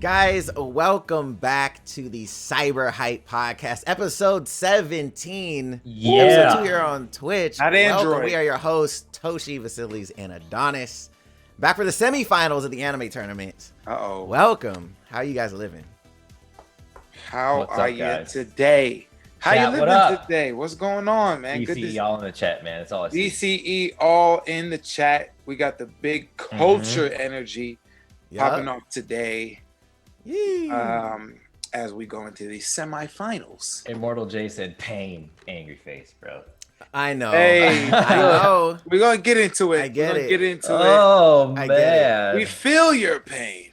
Guys, welcome back to the CyberHype podcast, episode 17. Yeah. Episode 2 here on Twitch. Not Welcome. Android. We are your hosts, Toshi, Vasilis, and Adonis. Back for the semifinals of the anime tournament. Uh-oh. Welcome. How you guys living? How What's are up, you guys? today? How Chat, you what living up? today? What's going on, man? Good to DCE all in the chat, man. That's all I see. DCE all in the chat. We got the big culture energy popping off today. Yee. As we go into the semifinals. Immortal J said pain, angry face, bro. I know. Hey, I know. We're gonna get into it. I get We're gonna it. get into Oh, I man. get it. We feel your pain.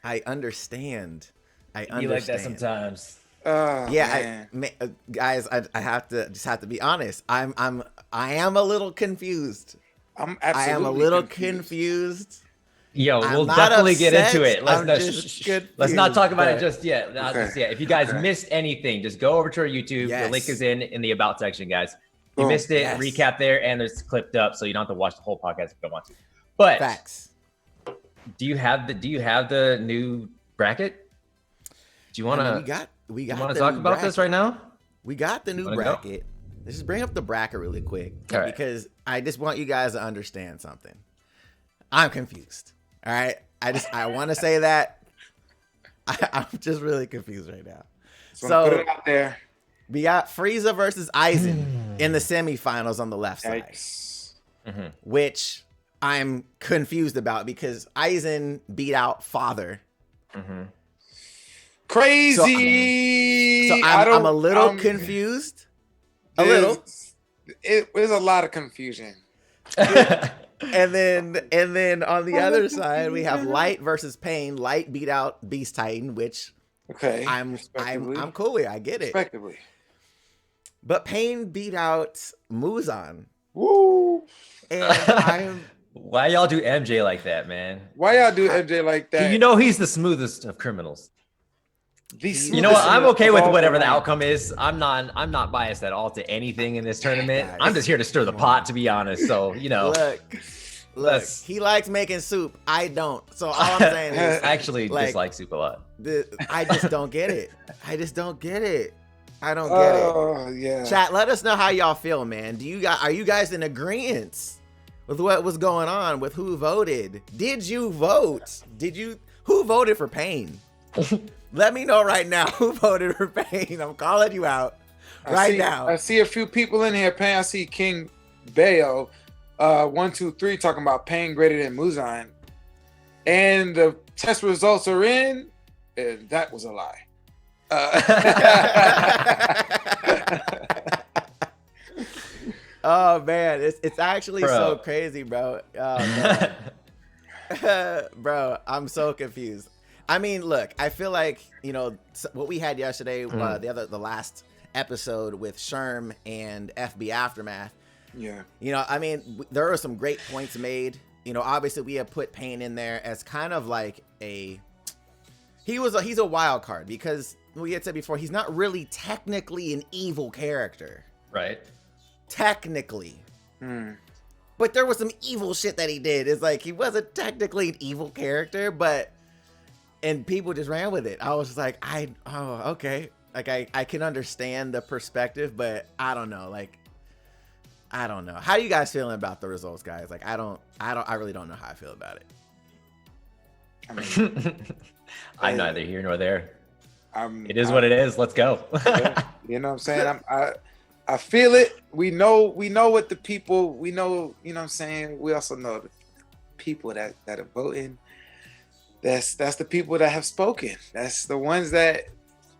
I understand. I understand. You like that sometimes. Oh, Yeah, man. guys, I have to be honest. I am a little confused. I'm I absolutely am a little confused. confused. Yo, I'm we'll not definitely get upset, into it. I'm Let's just let's not talk about it confused, just yet. Not Okay. just yet. If you guys Okay. missed anything, just go over to our YouTube. Yes. The link is in the about section, guys. If you Boom. missed it, Yes. recap there, and there's clipped up, so you don't have to watch the whole podcast if you don't want to. But Facts. do you have the new bracket? Do you want I mean, to? we got. You want to talk about this right now? We got the new bracket. Let's just bring up the bracket really quick because I just want you guys to understand something. I'm confused. All right, I want to say that I'm just really confused right now. So put it out there. We got Frieza versus Aizen in the semifinals on the left side, which I'm confused about because Aizen beat out Father. Crazy. So I'm a little confused. A little. There's a lot of confusion. And then on the other side we have Light versus Pain. Light beat out Beast Titan, which I'm cool with. I get it. Respectively. But Pain beat out Muzan. Woo! And Why y'all do MJ like that, man? Why y'all do MJ like that? You know he's the smoothest of criminals. You know what? I'm okay with whatever the outcome is. I'm not biased at all to anything in this tournament. I'm just here to stir the pot, to be honest. So, you know. Look, he likes making soup. I don't. So all I'm saying is I actually dislike soup a lot. I just don't get it. I don't get it. Yeah. Chat, let us know how y'all feel, man. Are you guys in agreement with what was going on with who voted? Did you vote? Who voted for Pain? Let me know right now who voted for Pain. I'm calling you out now. I see a few people in here. Pain. I see King Bayo, 1, 2, 3 talking about Pain greater than Muzan, and the test results are in, and that was a lie. Oh man, it's actually so crazy, bro. Oh, bro, I'm so confused. I mean, look, I feel like, you know, what we had yesterday, the last episode with Sherm and FB Aftermath. Yeah. You know, I mean, there are some great points made. You know, obviously we have put Pain in there as kind of like he's a wild card because we had said before, he's not really technically an evil character. Right. Technically. But there was some evil shit that he did. It's like, he wasn't technically an evil character, and people just ran with it. I was just like, okay. Like, I can understand the perspective, but I don't know. Like, I don't know. How are you guys feeling about the results, guys? Like, I really don't know how I feel about it. I mean, I'm neither here nor there. It is I'm, what it is. Let's go. Yeah, you know what I'm saying? I feel it. We know what the people, we know, you know what I'm saying? We also know the people that are voting. That's the people that have spoken. That's the ones that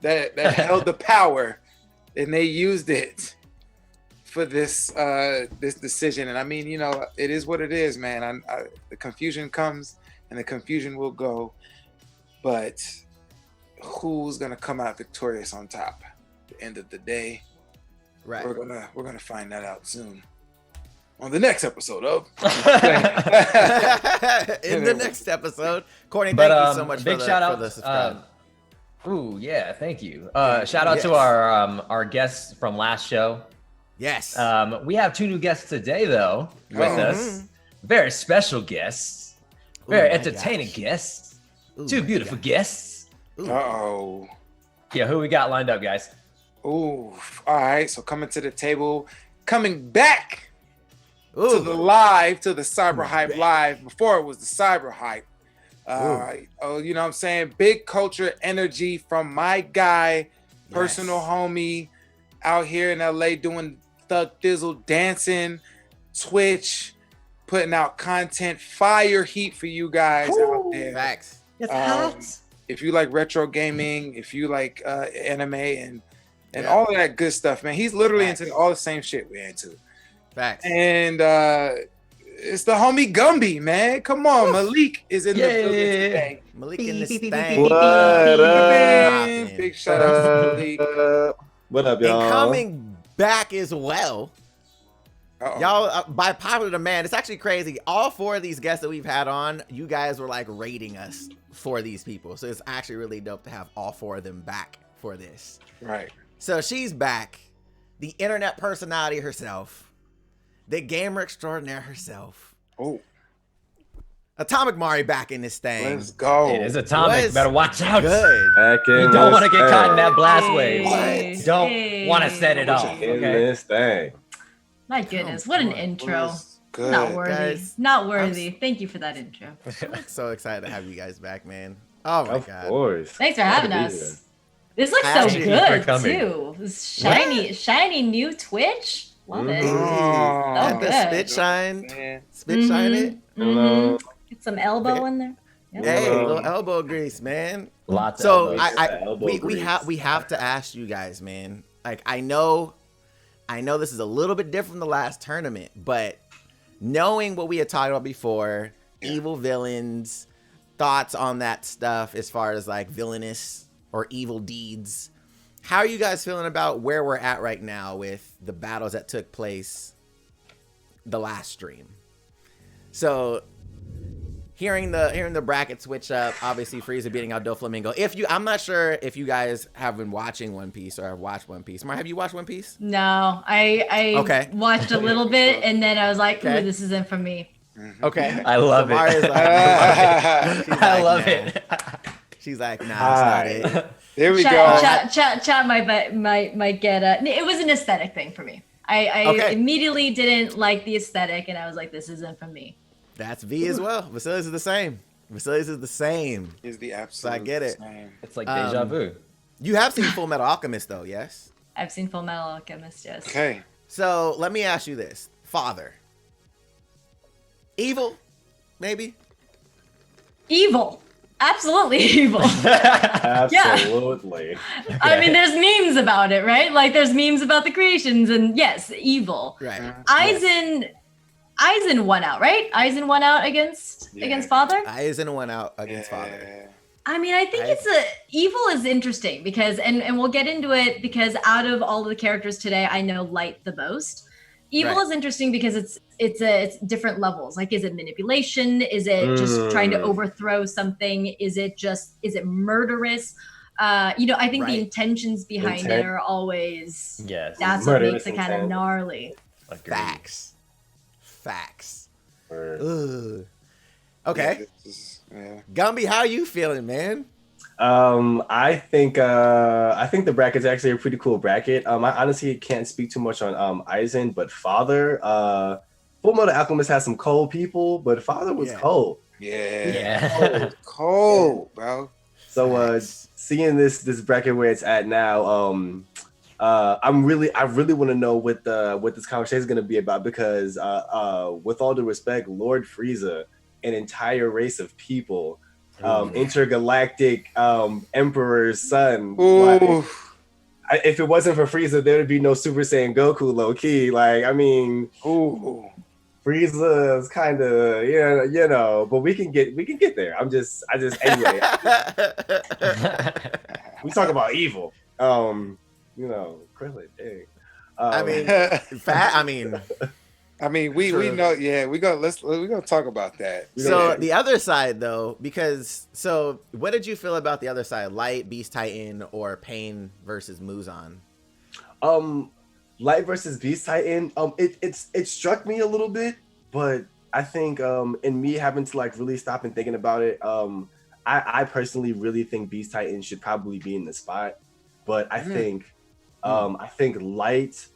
held the power, and they used it for this decision. And I mean, you know, it is what it is, man. The confusion comes and the confusion will go, but who's gonna come out victorious on top at the end of the day? Right. We're gonna find that out soon on the next episode of in the next episode. Courtney, thank you so much big for shout the out. subscribe. Ooh, yeah, thank you. Shout out to our guests from last show. Yes. We have 2 new guests today though with us. Very special guests. Very entertaining guests. 2 beautiful guests. Uh-oh. Yeah, who we got lined up, guys? Ooh, all right. So coming to the table, coming back to the CyberHype live. Before it was the CyberHype. You know what I'm saying? Big culture energy from my guy, personal homie, out here in LA doing Thug Thizzle, dancing, Twitch, putting out content, fire heat for you guys out there. Facts. It's hot. If you like retro gaming, if you like anime and all of that good stuff, man, he's literally into all the same shit we're into. Facts. And it's the homie Gumby, man. Come on, Malik is in the building today. Malik in this thing. What up? Big shout out to Malik. What up, y'all? And coming back as well. Y'all, by popular demand, it's actually crazy. All 4 of these guests that we've had on, you guys were like rating us for these people. So it's actually really dope to have all 4 of them back for this. Right. So she's back. The internet personality herself. The gamer extraordinaire herself. Oh. Atomicmari back in this thing. Let's go. It is atomic. Was Better watch out. Good. Back in You don't want to this get caught in thing. that blast Hey. wave. What? Don't want to set it off. In Okay. this thing. My goodness, what an on. intro. Was good. Not worthy. Guys, Not worthy. Thank you for that intro. I'm so excited to have you guys back, man. Oh my Of god. course. Thanks for having Glad to be us. This looks so Actually, thank you good for coming. too. This shiny new Twitch. Love it. Oh, Had the good. spit shine. man. Spit shine it. Hello. Get some elbow in there. Yep. Hey, Hello. little elbow grease, man. Lots of So elbows. Elbow we grease. have to ask you guys, man. Like I know this is a little bit different from the last tournament, but knowing what we had talked about before, evil villains, thoughts on that stuff as far as like villainous or evil deeds. How are you guys feeling about where we're at right now with the battles that took place the last stream? So hearing the bracket switch up, obviously Frieza beating out doflamingo. I'm not sure if you guys have been watching One Piece or have watched One Piece. Mar, have you watched One Piece? No, I Okay. watched a little bit and then I was like, Okay. ooh, this isn't for me. Okay. I love So Mari's it. like, she's I like, love nah. it. She's like, nah, it's not it. There we go. Chat might get it was an aesthetic thing for me. I Okay. immediately didn't like the aesthetic and I was like, this isn't for me. That's V as well. Vasilius is the same. Vasilius is the same. Is the So absolute I get it. same. It's like deja vu. You have seen Full Metal Alchemist though, yes? I've seen Fullmetal Alchemist, yes. Okay. So let me ask you this. Father. Evil? Maybe? Evil. Absolutely evil. Absolutely. I mean, there's memes about it, right? Like there's memes about the creations and yes, evil. Right. Aizen won out, right? Aizen won out against Father. Aizen went out against Father. Yeah. I mean, I think evil is interesting because and we'll get into it because out of all of the characters today, I know Light the most. Evil Right. is interesting because it's different levels. Like, is it manipulation? Is it just trying to overthrow something? Is it murderous? I think the Right. intentions behind Intent. it are always Yes. that's what Murderous makes it kind of intent. gnarly. Agreed. Facts. Word. Ugh. Okay. Yeah. Gumby, how you feeling, man? I think the bracket's actually a pretty cool bracket. I honestly can't speak too much on Aizen, but Father, Fullmetal Alchemist has some cold people, but Father was Yeah. cold. Yeah. Yeah. Cold, bro. So Facts. seeing this bracket where it's at now, I really want to know what this conversation is going to be about because with all due respect, Lord Frieza, an entire race of people, intergalactic emperor's son. Like, Ooh. if it wasn't for Frieza, there would be no Super Saiyan Goku, low key. Like, I mean, Ooh. Frieza is kind of but we can get there. Anyway. We talk about evil. Krillin. Dang. I mean, we True. know. Yeah, we're gonna talk about that. so the other side though, so what did you feel about the other side? Light, Beast Titan, or Pain versus Muzan? Light versus Beast Titan. It struck me a little bit, but I think in me having to like really stop and thinking about it, I personally really think Beast Titan should probably be in the spot, but I think Light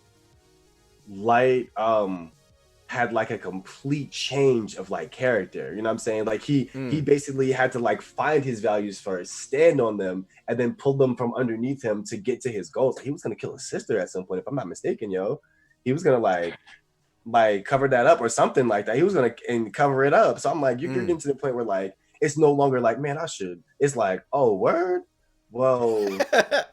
had like a complete change of like character. You know what I'm saying? Like he basically had to like find his values first, stand on them, and then pull them from underneath him to get to his goals. He was gonna kill his sister at some point, if I'm not mistaken, yo. He was gonna like cover that up or something like that. He was gonna cover it up. So I'm like, you're getting to the point where like it's no longer like, man, I should. It's like, oh, word. Whoa.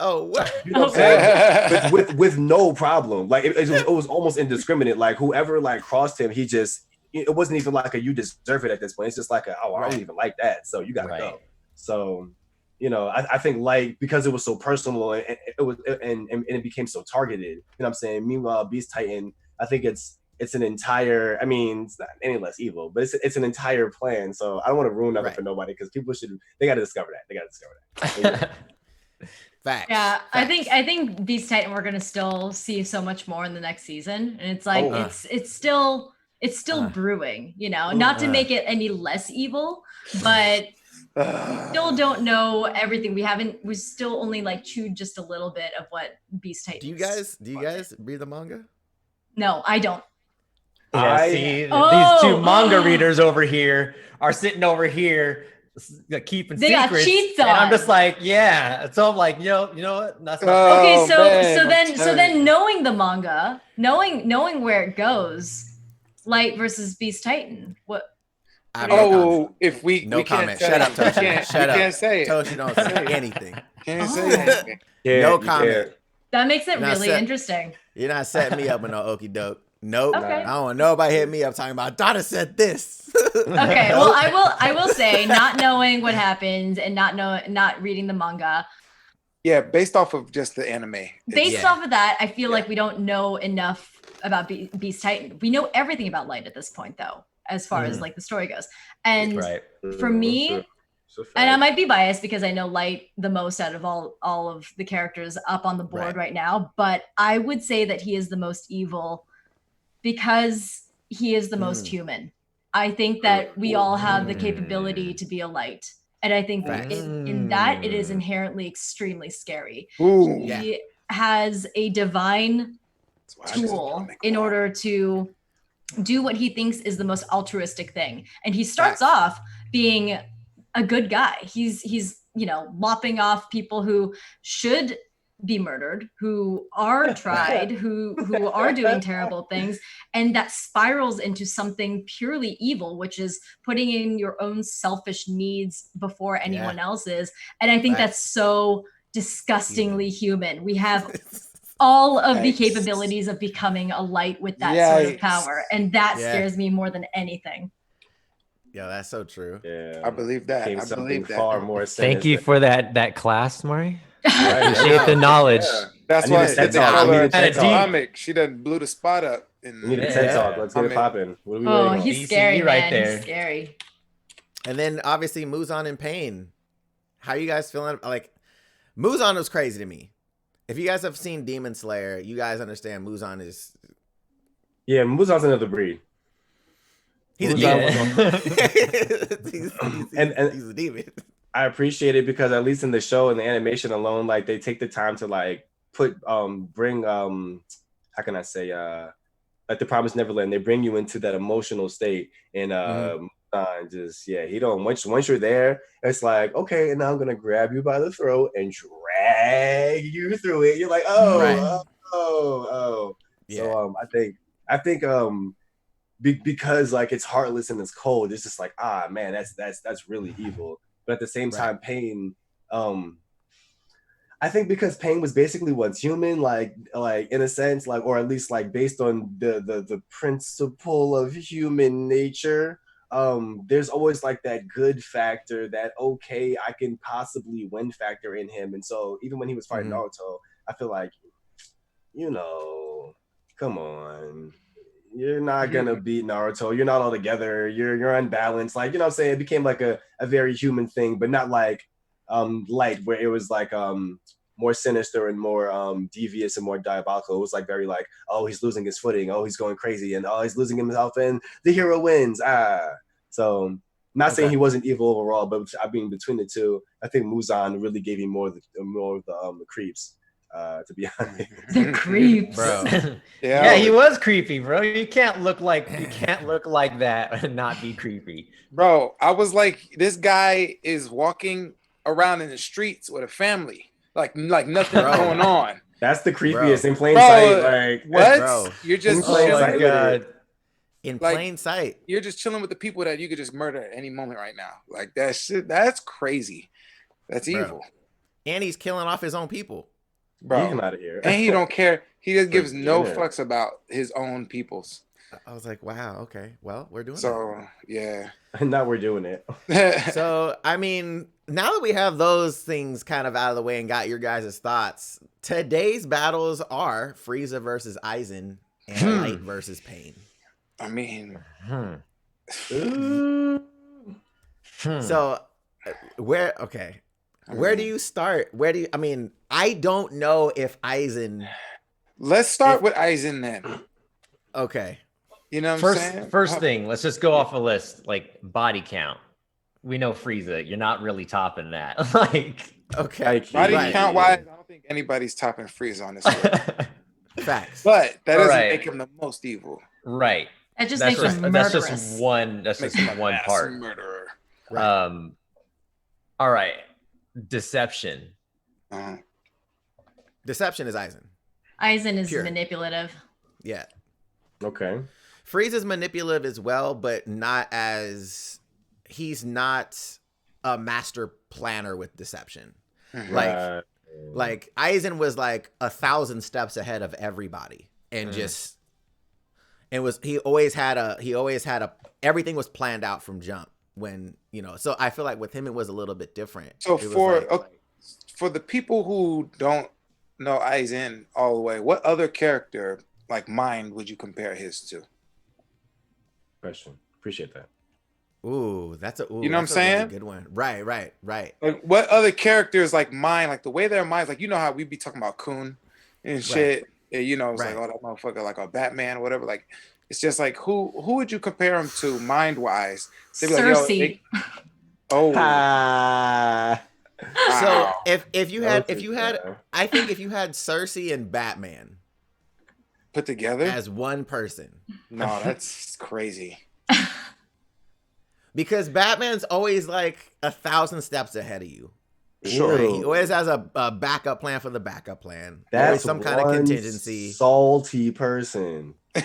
Oh, what? You know what I'm saying? with no problem. Like it was almost indiscriminate. Like whoever like crossed him, it wasn't even like you deserve it at this point. It's just like I don't even like that. So you gotta go. So I think like because it was so personal and it became so targeted. You know what I'm saying? Meanwhile, Beast Titan, I think it's an entire. I mean, it's not any less evil, but it's an entire plan. So I don't want to ruin nothing for nobody because people they got to discover that. Facts. Yeah, Facts. I think Beast Titan we're gonna still see so much more in the next season, and it's like it's still It's still brewing, not to make it any less evil, but still don't know everything. We still only like chewed just a little bit of what Beast Titan. Do you guys read the manga? No, I don't. Yeah, these two manga readers over here are sitting over here keeping they secrets. Got cheats on. And I'm just like, yeah. So I'm like, you know what? That's okay. So then knowing the manga, knowing where it goes, Light versus Beast Titan. What? If we comment. Can't say Shut up, Toshi. Shut up. Can't say it. Toshi don't say anything. Can't say anything. No comment. That makes it really interesting. You're not setting me up with no okie doke. Nope. Okay. I don't want nobody hit me up talking about Donna said this. Okay. Well, I will say, not knowing what happens and not reading the manga. Yeah, based off of just the anime. Based off of that, I feel like we don't know enough about Beast Titan. We know everything about Light at this point, though, as far as like the story goes. And for me, and I might be biased because I know Light the most out of all of the characters up on the board right now, but I would say that he is the most evil because he is the most human. I think that we all have the capability to be a Light. And I think that in that it is inherently extremely scary. He has a divine tool in order to do what he thinks is the most altruistic thing. And he starts off being a good guy. He's lopping off people who should be murdered, who are tried, who are doing terrible things, and that spirals into something purely evil, which is putting in your own selfish needs before anyone else's. And I think that's so disgustingly human. We have all of the capabilities of becoming a Light with that sort of power, and that scares me more than anything. Yeah, that's so true. Yeah, I believe that. I believe that. Far more Thank you for that class, Mari. Appreciate the knowledge. Yeah. That's why they call her a comic. She done blew the spot up. We need a TED Talk. Let's get it popping. He's scary, man. He's scary. And then obviously Muzan and Pain. How you guys feeling? Like, Muzan was crazy to me. If you guys have seen Demon Slayer, you guys understand Muzan is... Yeah, Muzan's another breed. He's a demon. He's a demon. I appreciate it because at least in the show and the animation alone, like they take the time to like bring how can I say like the Promised Neverland, they bring you into that emotional state and he don't once you're there, it's like, okay, and now I'm gonna grab you by the throat and drag you through it. You're like, oh. Yeah. So I think because like it's heartless and it's cold, it's just like, man, that's really evil. But at the same time, Pain, I think because Pain was basically what's human, like in a sense, like, or at least like based on the principle of human nature, there's always like that good factor, that okay, I can possibly win factor in him. And so even when he was fighting Naruto, I feel like, come on. You're not gonna beat Naruto. You're not all together. You're unbalanced. Like, what I'm saying? It became like a very human thing, but not like Light, where it was like more sinister and more devious and more diabolical. It was like very like, oh, he's losing his footing. Oh, he's going crazy, and oh, he's losing himself, and the hero wins. So not saying he wasn't evil overall, but I mean between the two, I think Muzan really gave him more of the creeps. To be honest, the creeps, bro. Yeah, he was creepy, bro. You can't look like that and not be creepy, bro. I was like, this guy is walking around in the streets with a family, like nothing going on. That's the creepiest in plain sight. Like what? Bro. You're just in plain sight. You're just chilling with the people that you could just murder at any moment right now. Like that shit. That's crazy. That's evil. And he's killing off his own people. Bro, get him out of here. And he don't care. He just gives no fucks about his own peoples. I was like, wow, okay. Well, we're doing yeah. And now we're doing it. So, I mean, now that we have those things kind of out of the way and got your guys' thoughts, today's battles are Frieza versus Aizen and Light versus Pain. I mean... So, where do you start? I don't know if Aizen... Let's start with Aizen then. Okay. You know what I'm saying? First thing, let's just go off a list. Like body count. We know Frieza. You're not really topping that. Like, okay, body count wise, I don't think anybody's topping Frieza on this list. Facts. But that doesn't make him the most evil. Right. It just makes him murderous. That's just one part. Murderer. Right. All right. Deception. Deception is Aizen. Aizen is manipulative. Yeah. Okay. Frieza's manipulative as well, but he's not a master planner with deception. Like Aizen was like 1,000 steps ahead of everybody, and he always had everything was planned out from jump. When so I feel like with him it was a little bit different. So for the people who don't know Aizen all the way, what other character like Mind would you compare his to? Question. Appreciate that. Ooh, that's a you know what I'm saying? Really good one. Right. Like what other characters like Mind, like the way their minds, like how we be talking about Kun and shit. And, it's like that motherfucker, like a Batman or whatever. Like it's just like who would you compare him to mind wise? Cersei. So if you had I think if you had Cersei and Batman put together as one person. No, that's crazy. Because Batman's always like 1,000 steps ahead of you. Sure. He always has a backup plan for the backup plan. That's always some kind of contingency. Salty person. But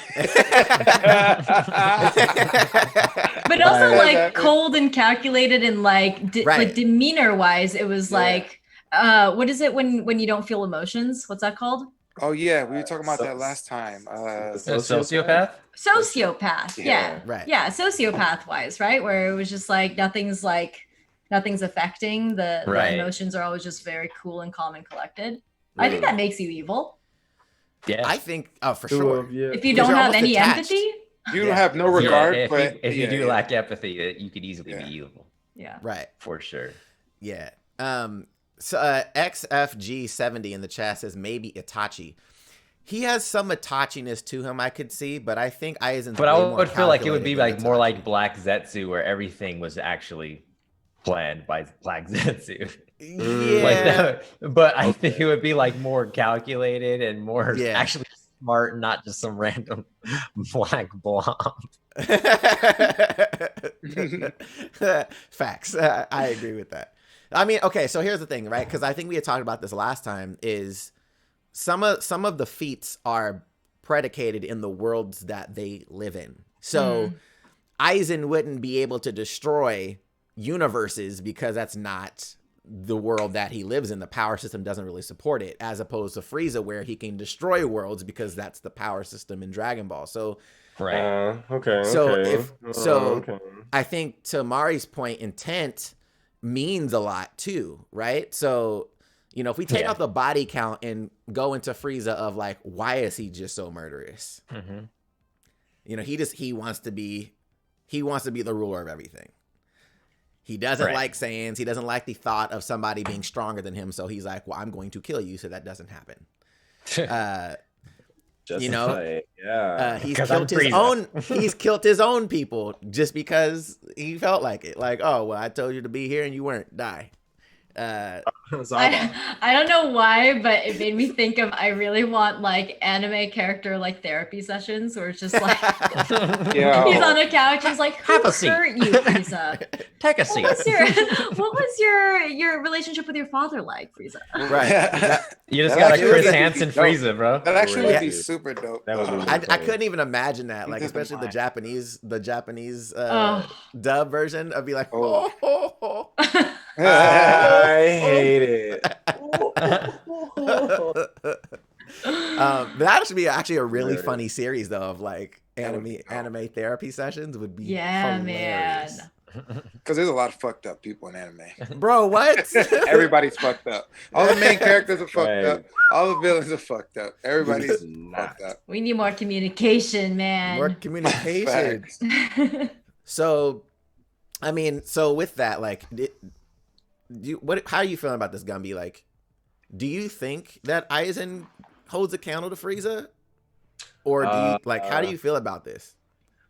also like cold and calculated and like demeanor wise, it was like what is it when you don't feel emotions? What's that called? Oh yeah, we were talking about that last time. Sociopath? Sociopath. Yeah. Right. Yeah, sociopath wise, right? Where it was just like nothing's affecting the emotions are always just very cool and calm and collected. I think that makes you evil. Yeah. I think for sure. If you don't have any empathy, you don't have no regard. If you do lack empathy, you could easily be evil. Yeah. Right. For sure. Yeah. So XFG70 in the chat says maybe Itachi. He has some Itachiness to him, I could see, but I think Aizen's. But I would feel like it would be like more like Black Zetsu, where everything was actually planned by Black Zetsu. Yeah. Like that, but I think it would be like more calculated and more actually smart, not just some random black blob. Facts. I agree with that. I mean, okay, so here's the thing, right? Because I think we had talked about this last time, is some of the feats are predicated in the worlds that they live in. So Aizen wouldn't be able to destroy universes because that's not the world that he lives in. The power system doesn't really support it, as opposed to Frieza, where he can destroy worlds because that's the power system in Dragon Ball. So I think to Mari's point, intent means a lot too, right? So if we take out the body count and go into Frieza of like, why is he just so murderous? He wants to be the ruler of everything. He doesn't like Saiyans. He doesn't like the thought of somebody being stronger than him. So he's like, well, I'm going to kill you so that doesn't happen. He's killed his own people just because he felt like it. Like, oh, well, I told you to be here and you weren't. Die. I don't know why, but it made me think of, I really want like anime character like therapy sessions where it's just like he's on a couch, he's like, who hurt you, Frieza? Take a seat. What was your relationship with your father like, Frieza? Right. You just got a Chris Hansen Frieza, bro. That actually would be super dope. I couldn't even imagine that, like, especially the Japanese dub version. I'd be like, I hate it. That should be actually a really funny series though, of like anime therapy sessions would be hilarious. Man. Because there's a lot of fucked up people in anime. Bro, what? Everybody's fucked up. All the main characters are fucked up. All the villains are fucked up. Everybody's fucked up. We need more communication, man. More communication. So, I mean, with that, like, how are you feeling about this, Gumby? Like, do you think that Aizen holds a candle to Frieza? Or do you how do you feel about this?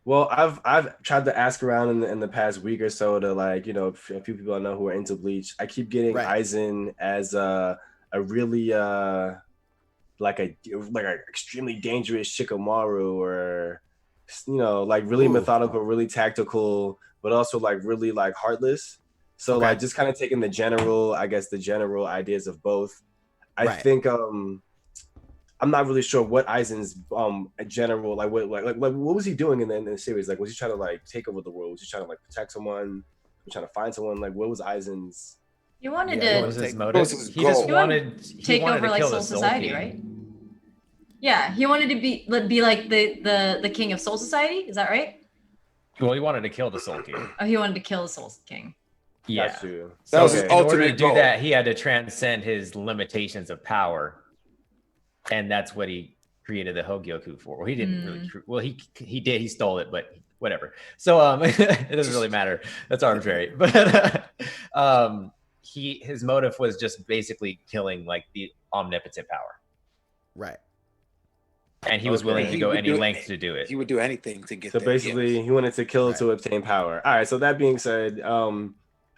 Well, I've tried to ask around in the past week or so to like, you know, a few people I know who are into Bleach. I keep getting Aizen as a really like a extremely dangerous Shikamaru, or you know, like really methodical, really tactical, but also like really like heartless. So like just kind of taking the general ideas of both. I think I'm not really sure what Aizen's general like what was he doing in the series? Like, was he trying to like take over the world? Was he trying to like protect someone? Was he trying to find someone? Like, what was Aizen's? He wanted to. What was his motive? He just wanted to take over like Soul Society, right? Yeah, he wanted to be like the king of Soul Society. Is that right? Well, he wanted to kill the Soul King. Oh, he wanted to kill the Soul King. Yeah, That's true. That was his in order ultimate to do goal. that, he had to transcend his limitations of power, and that's what he created the Hogyoku for. Well, he didn't really. Well, he did. He stole it, but whatever. So it doesn't really matter. That's arbitrary. But his motive was just basically killing like the omnipotent power. Right. And he was willing to go any length to do it. He would do anything to get there. So basically, he wanted to kill to obtain power. All right. So that being said,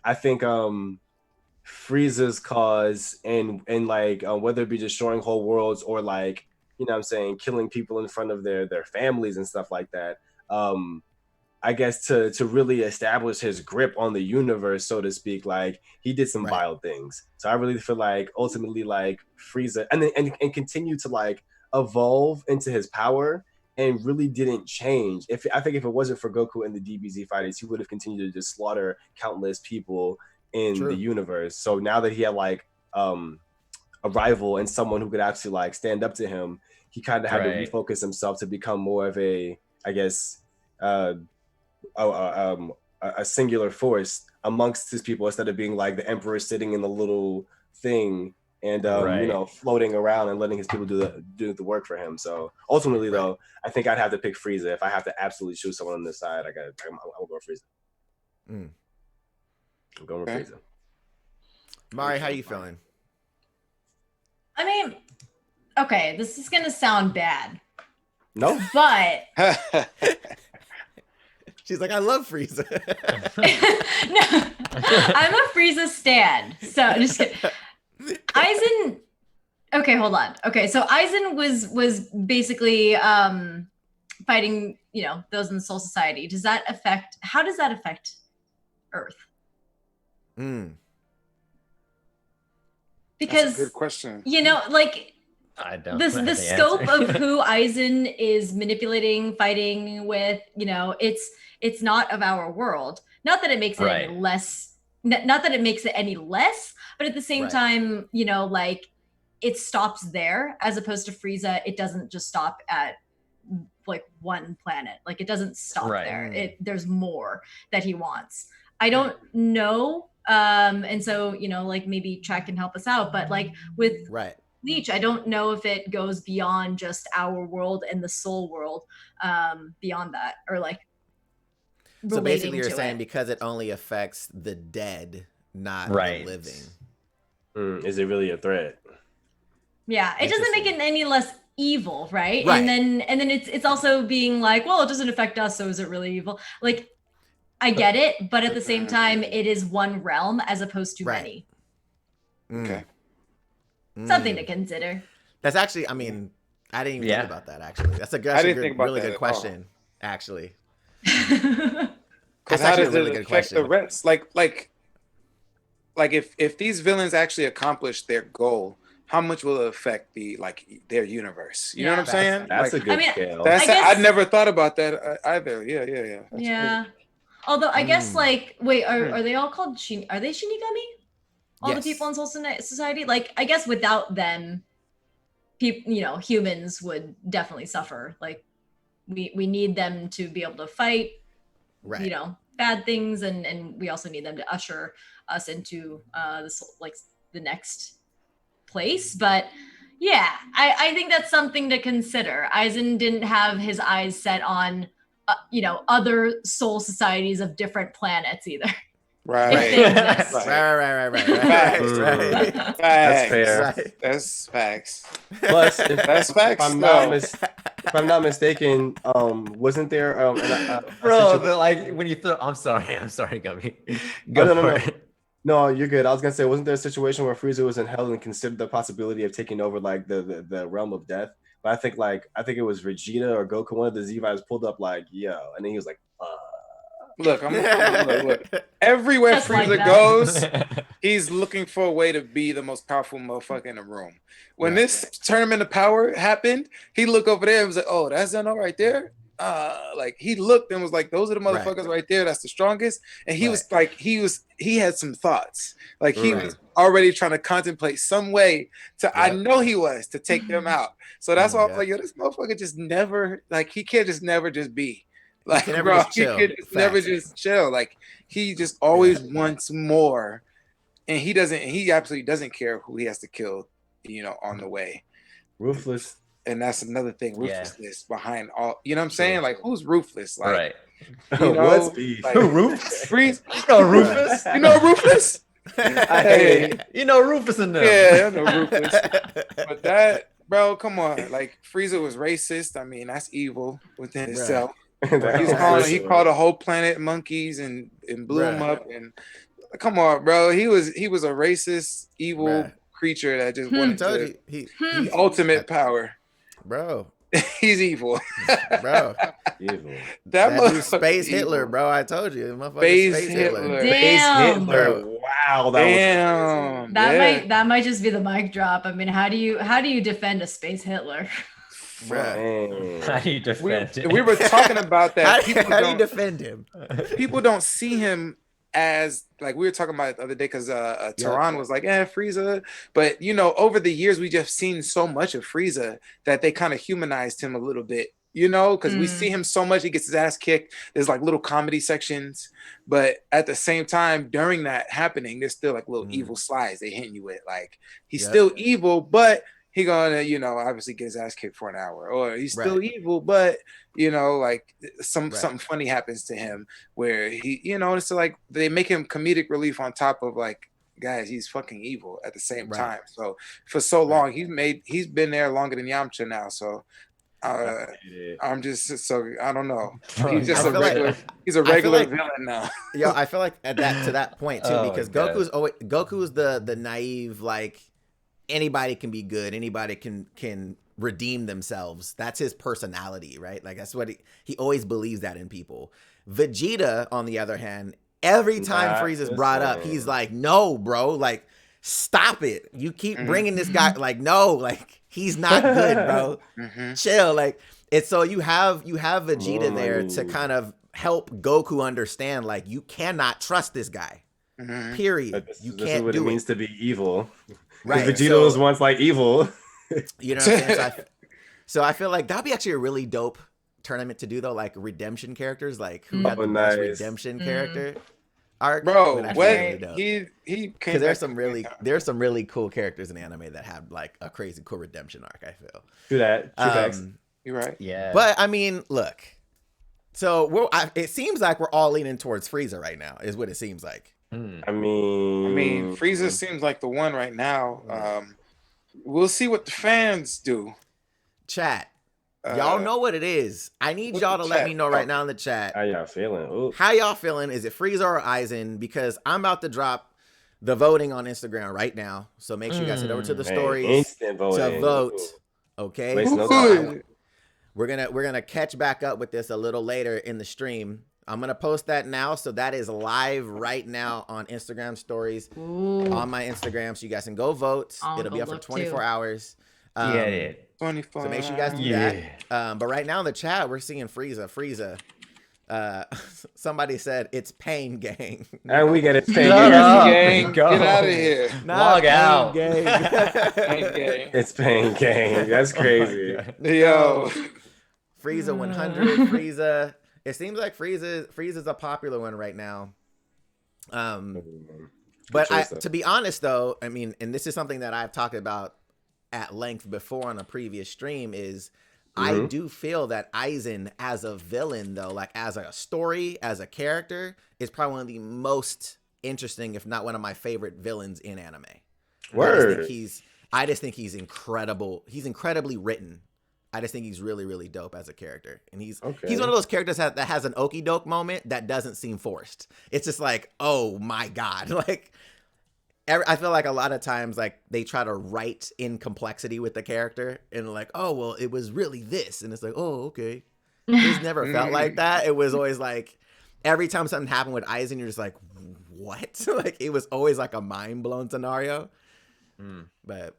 I think Frieza's cause and like whether it be destroying whole worlds or like, you know what I'm saying, killing people in front of their families and stuff like that. I guess to really establish his grip on the universe, so to speak, like he did some vile things. So I really feel like ultimately like Frieza and continue to like evolve into his power and really didn't change. I think if it wasn't for Goku and the DBZ fighters, he would have continued to just slaughter countless people in the universe. So now that he had like a rival and someone who could actually like stand up to him, he kind of had to refocus himself to become more of a, I guess, a singular force amongst his people instead of being like the emperor sitting in the little thing and you know, floating around and letting his people do the work for him. So ultimately, though, I think I'd have to pick Frieza. If I have to absolutely choose someone on this side, I'm going Frieza. I'm going with Frieza. Mari, how you feeling? I mean, okay, this is gonna sound bad. No, but she's like, I love Frieza. No, I'm a Frieza stan. So just kidding. Aizen. Okay, hold on. Okay, so Aizen was basically fighting, you know, those in the Soul Society. How does that affect Earth? Because that's a good question. You know, like I don't the scope of who Aizen is manipulating, fighting with, you know, it's not of our world. Not that it makes it any less. Not that it makes it any less, but at the same time, you know, like it stops there as opposed to Frieza. It doesn't just stop at like one planet. Like it doesn't stop there. There's more that he wants. I don't know. And so, you know, like maybe Chad can help us out, but like with Bleach, I don't know if it goes beyond just our world and the soul world, beyond that, or like. So basically you're saying because it only affects the dead, not the living. Is it really a threat? Yeah, it doesn't make it any less evil, right? And then it's also being like, well, it doesn't affect us, so is it really evil? Like, I get it, but at the same time, it is one realm as opposed to many. Okay. Something to consider. That's actually, I mean, I didn't even think about that, actually. That's a really good question, actually. Because how does it affect the rest? Like if these villains actually accomplish their goal, how much will it affect their universe? You know what I'm saying? That's a good scale. I never thought about that either. Yeah. Yeah. Although I guess wait, are they all called are they Shinigami? All the people in Soul Society? Like, I guess without them, people, you know, humans would definitely suffer. Like, we need them to be able to fight, you know, bad things, and we also need them to usher us into the next place. But yeah, I think that's something to consider. Aizen didn't have his eyes set on you know, other soul societies of different planets either. Right. Facts. That's fair. That's facts. Plus, that's facts. If I'm not if I'm not mistaken, wasn't there bro, like when you throw, I'm sorry, Gummy. Go for it. No, you're good. I was gonna say, wasn't there a situation where Frieza was in hell and considered the possibility of taking over like the realm of death? But I think it was Vegeta or Goku, one of the Z-Vibes pulled up like, yo, and then he was like, Look, look. Everywhere Just like Frieza that. goes, he's looking for a way to be the most powerful motherfucker in the room. When this tournament of power happened, he looked over there and was like, "Oh, that's Zeno right there." Like he looked and was like, "Those are the motherfuckers right there. That's the strongest." And he was like, he had some thoughts. Like he was already trying to contemplate some way to. I know he was to take them out. So that's why I was like, "Yo, this motherfucker just never like he can't just never just be." Like, bro, he could just never just chill. Like, he just always wants more, and he absolutely doesn't care who he has to kill, on the way. Ruthless, and that's another thing. Ruthlessness behind all. You know what I'm saying? Like, who's ruthless? Like, right? What's beef? Like, Rufus? Freeze. You know Rufus? You know Rufus? Hey, you know Rufus in there. Yeah, I know Rufus. But that, bro, come on. Like, Frieza was racist. I mean, that's evil within itself. He called a whole planet monkeys and blew them up, and come on, bro. He was a racist, evil creature that just wanted to he ultimate power. Bro. He's evil. Bro. Evil. That dude's Space Hitler, bro. I told you. Space Hitler. Damn. Space Hitler. Wow, that might just be the mic drop. I mean, how do you defend a Space Hitler? Right. How do you defend him? We were talking about that. How do you defend him? People don't see him as, like, we were talking about it the other day because Tehran was like, Frieza. But, over the years, we just seen so much of Frieza that they kind of humanized him a little bit, because we see him so much. He gets his ass kicked. There's like little comedy sections. But at the same time, during that happening, there's still like little evil slides they hitting you with. Like, he's still evil, but he gonna, obviously get his ass kicked for an hour, or he's still evil, but like something funny happens to him where he, it's like they make him comedic relief on top of like, guys, he's fucking evil at the same time. So for so long, he's been there longer than Yamcha now. So I'm just I don't know. He's just he's a regular villain now. Yeah, I feel like to that point too, because Goku's the naive, like, anybody can be good, anybody can redeem themselves. That's his personality, right? Like, that's what he always believes that in people. Vegeta, on the other hand, every time Frieza's brought up, he's like, no, bro, like, stop it. You keep bringing this guy, like, no, like, he's not good, bro. Chill. Like, it's so you have Vegeta there to kind of help Goku understand, like, you cannot trust this guy. Period. This is what it means to be evil. Right. Vegeta was once like evil. You know what I'm saying? So I feel like that'd be actually a really dope tournament to do, though, like redemption characters, like who had the best redemption character arc. Bro, he because there's some really cool characters in anime that have like a crazy cool redemption arc, I feel. Do that. You're right. Yeah. But I mean, look. So it seems like we're all leaning towards Frieza right now, is what it seems like. I mean, Frieza seems like the one right now. We'll see what the fans do. Chat, y'all know what it is. I need y'all to let me know right now in the chat. How y'all feeling? Ooh. How y'all feeling? Is it Frieza or Aizen? Because I'm about to drop the voting on Instagram right now. So make sure you guys head over to the stories to vote. Okay. We're gonna catch back up with this a little later in the stream. I'm going to post that now. So that is live right now on Instagram stories on my Instagram. So you guys can go vote. It'll be up for 24 hours. 24 So make sure you guys do that. But right now in the chat, we're seeing Frieza. Somebody said it's Pain Gang. And we get it. Pain Gang. Get out of here. Log out. Pain Gang. It's Pain Gang. That's crazy. Yo. Frieza 100. Frieza. It seems like Frieza's a popular one right now. But to be honest, though, I mean, and this is something that I've talked about at length before on a previous stream, is I do feel that Aizen as a villain, though, like as a story, as a character, is probably one of the most interesting, if not one of my favorite villains in anime. Word. I just think he's incredible. He's incredibly written. I just think he's really, really dope as a character. And he's one of those characters that has an okie doke moment that doesn't seem forced. It's just like, oh my God. Like, I feel like a lot of times, like, they try to write in complexity with the character and like, oh, well, it was really this. And it's like, oh, okay. It's never felt like that. It was always like, every time something happened with Aizen, you're just like, what? Like, it was always like a mind-blown scenario. But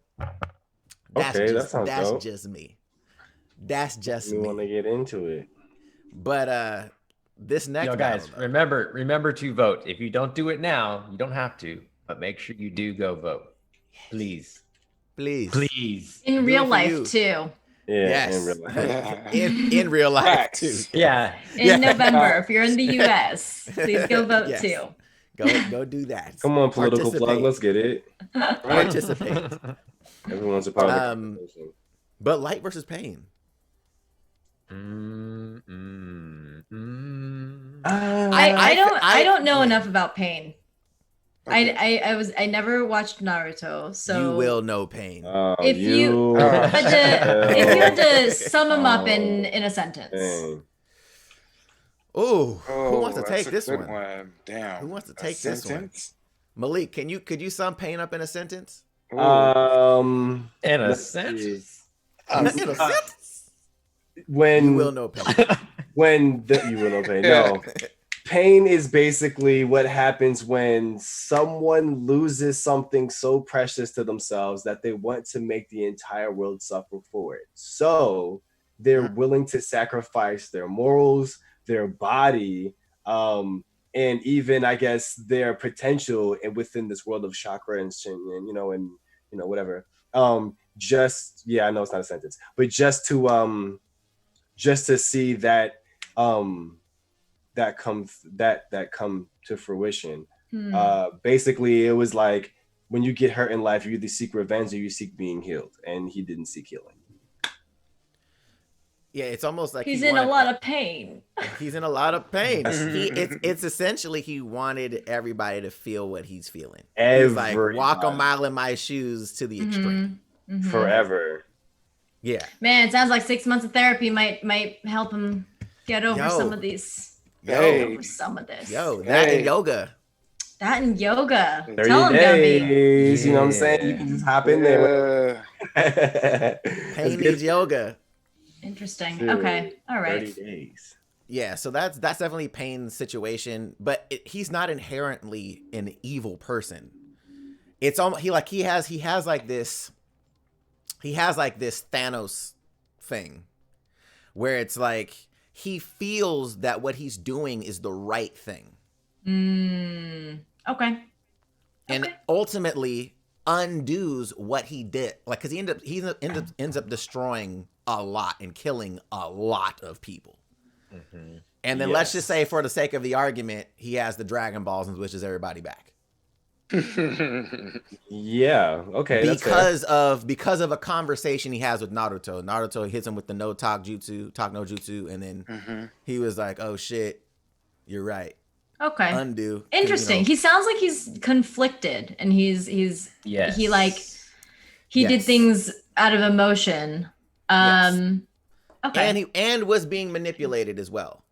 that's just me. That's just me. We want to get into it. But this next guys, battle, remember to vote. If you don't do it now, you don't have to, but make sure you do go vote. Please. In real life too. Yeah, in real life. in real life too. Yeah. In November, if you're in the US, please go vote too. Go do that. Come on, political plug. Let's get it. Participate. Everyone's a part of the conversation. But Light versus Pain. I don't know enough about Pain. Okay. I never watched Naruto, so you will know Pain. If you had to sum him up in a sentence. Who wants to take this one? Damn. Who wants to take this one? Malik, could you sum Pain up in a sentence? In a sentence. When you will know Pain. You will know Pain. No. Pain is basically what happens when someone loses something so precious to themselves that they want to make the entire world suffer for it. So they're willing to sacrifice their morals, their body, and even, I guess, their potential within this world of chakra and whatever. I know it's not a sentence, but just to see that that come to fruition. Basically, it was like, when you get hurt in life, you either seek revenge or you seek being healed, and he didn't seek healing. Yeah, it's almost like he's in a lot of pain. He's in a lot of pain. It's essentially, he wanted everybody to feel what he's feeling. He's like, walk a mile in my shoes to the extreme. Forever. Yeah. Man, it sounds like 6 months of therapy might help him get over some of these. Some of this. That and yoga. Tell him, 30 days, you know what I'm saying? You can just hop in there. Pain needs yoga. Interesting. Okay. All right. 30 days. Yeah, so that's definitely Pain's situation, but he's not inherently an evil person. It's almost he has this Thanos thing where it's like, he feels that what he's doing is the right thing. Okay. And ultimately undoes what he did. Like, because he ends up destroying a lot and killing a lot of people. And then let's just say, for the sake of the argument, he has the Dragon Balls and wishes everybody back. Yeah. Okay. Because of a conversation he has with Naruto. Naruto hits him with the no talk no jutsu, and then he was like, "Oh shit, you're right." Okay. Undo. Interesting. He sounds like he's conflicted, and he did things out of emotion. Okay. And was being manipulated as well.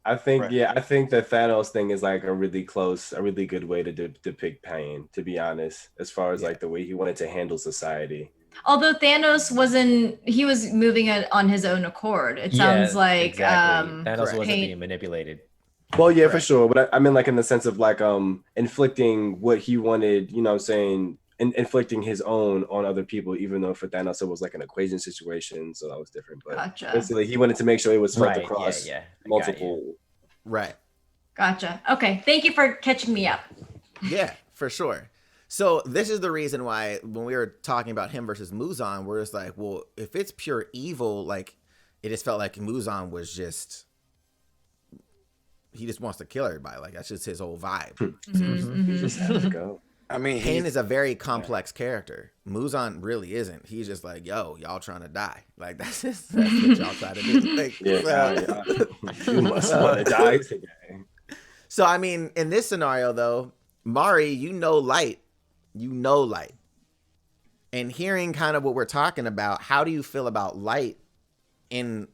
I think the Thanos thing is like a really good way to depict Pain, to be honest, as far as like the way he wanted to handle society. Although Thanos he was moving it on his own accord. It sounds like exactly. Thanos wasn't being manipulated. Well, yeah, for sure. But I mean, like, in the sense of like inflicting what he wanted, you know what I'm saying, inflicting his own on other people, even though for Thanos it was like an equation situation, so that was different. But basically, he wanted to make sure it was felt across multiple. Right. Gotcha. Okay. Thank you for catching me up. Yeah, for sure. So this is the reason why when we were talking about him versus Muzan, we're just like, well, if it's pure evil, like, it just felt like Muzan was he just wants to kill everybody. Like, that's just his whole vibe. He just has to go. I mean, Pain is a very complex character. Muzan really isn't. He's just like, yo, y'all trying to die. Like, that's what y'all try to do. Like, you must want to die today. So, I mean, in this scenario, though, Mari, you know Light. And hearing kind of what we're talking about, how do you feel about Light in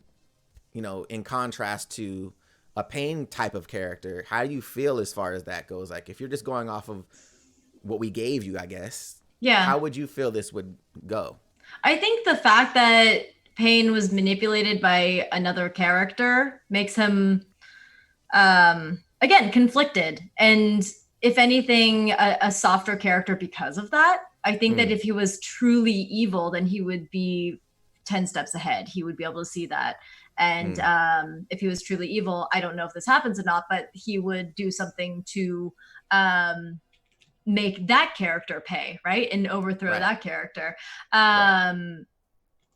contrast to a Pain type of character, how do you feel as far as that goes? Like, if you're just going off of what we gave you, I guess, how would you feel this would go? I think the fact that Pain was manipulated by another character makes him, again, conflicted. And if anything, a softer character because of that. I think that if he was truly evil, then he would be 10 steps ahead. He would be able to see that. And if he was truly evil, I don't know if this happens or not, but he would do something to make that character pay, right? And overthrow that character.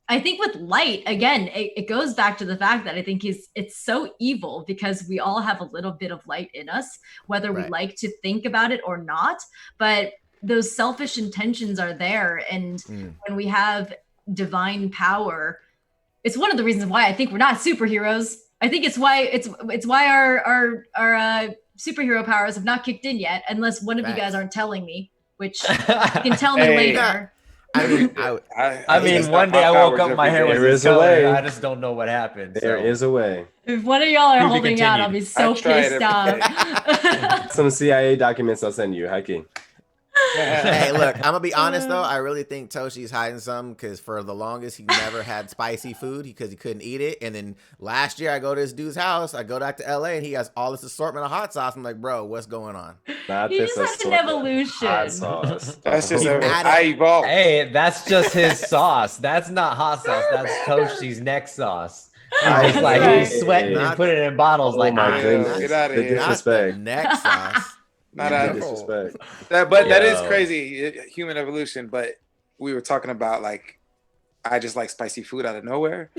I think with Light, again, it goes back to the fact that I think it's so evil because we all have a little bit of light in us, whether we like to think about it or not. But those selfish intentions are there. And when we have divine power, it's one of the reasons why I think we're not superheroes. I think it's why our superhero powers have not kicked in yet, unless one of you guys aren't telling me, which you can tell me later. I mean, one day I woke up, my hair was color. I just don't know what happened. There is a way. If one of y'all are holding out, I'll be so pissed off. Some CIA documents I'll send you. Hiking. Hey, look, I'm gonna be honest though. I really think Toshi's hiding something because for the longest he never had spicy food because he couldn't eat it. And then last year I go to this dude's house. I go back to LA and he has all this assortment of hot sauce. I'm like, bro, what's going on? He just has an evolution. Hot sauce. That's just I evolved. Hey, that's just his sauce. That's not hot sauce. That's Toshi's neck sauce. He's like he's sweating and putting it in bottles. Like, my goodness, get out of here. Disrespect. Neck sauce. Not out disrespect. That is crazy, human evolution. But we were talking about like, I just like spicy food out of nowhere.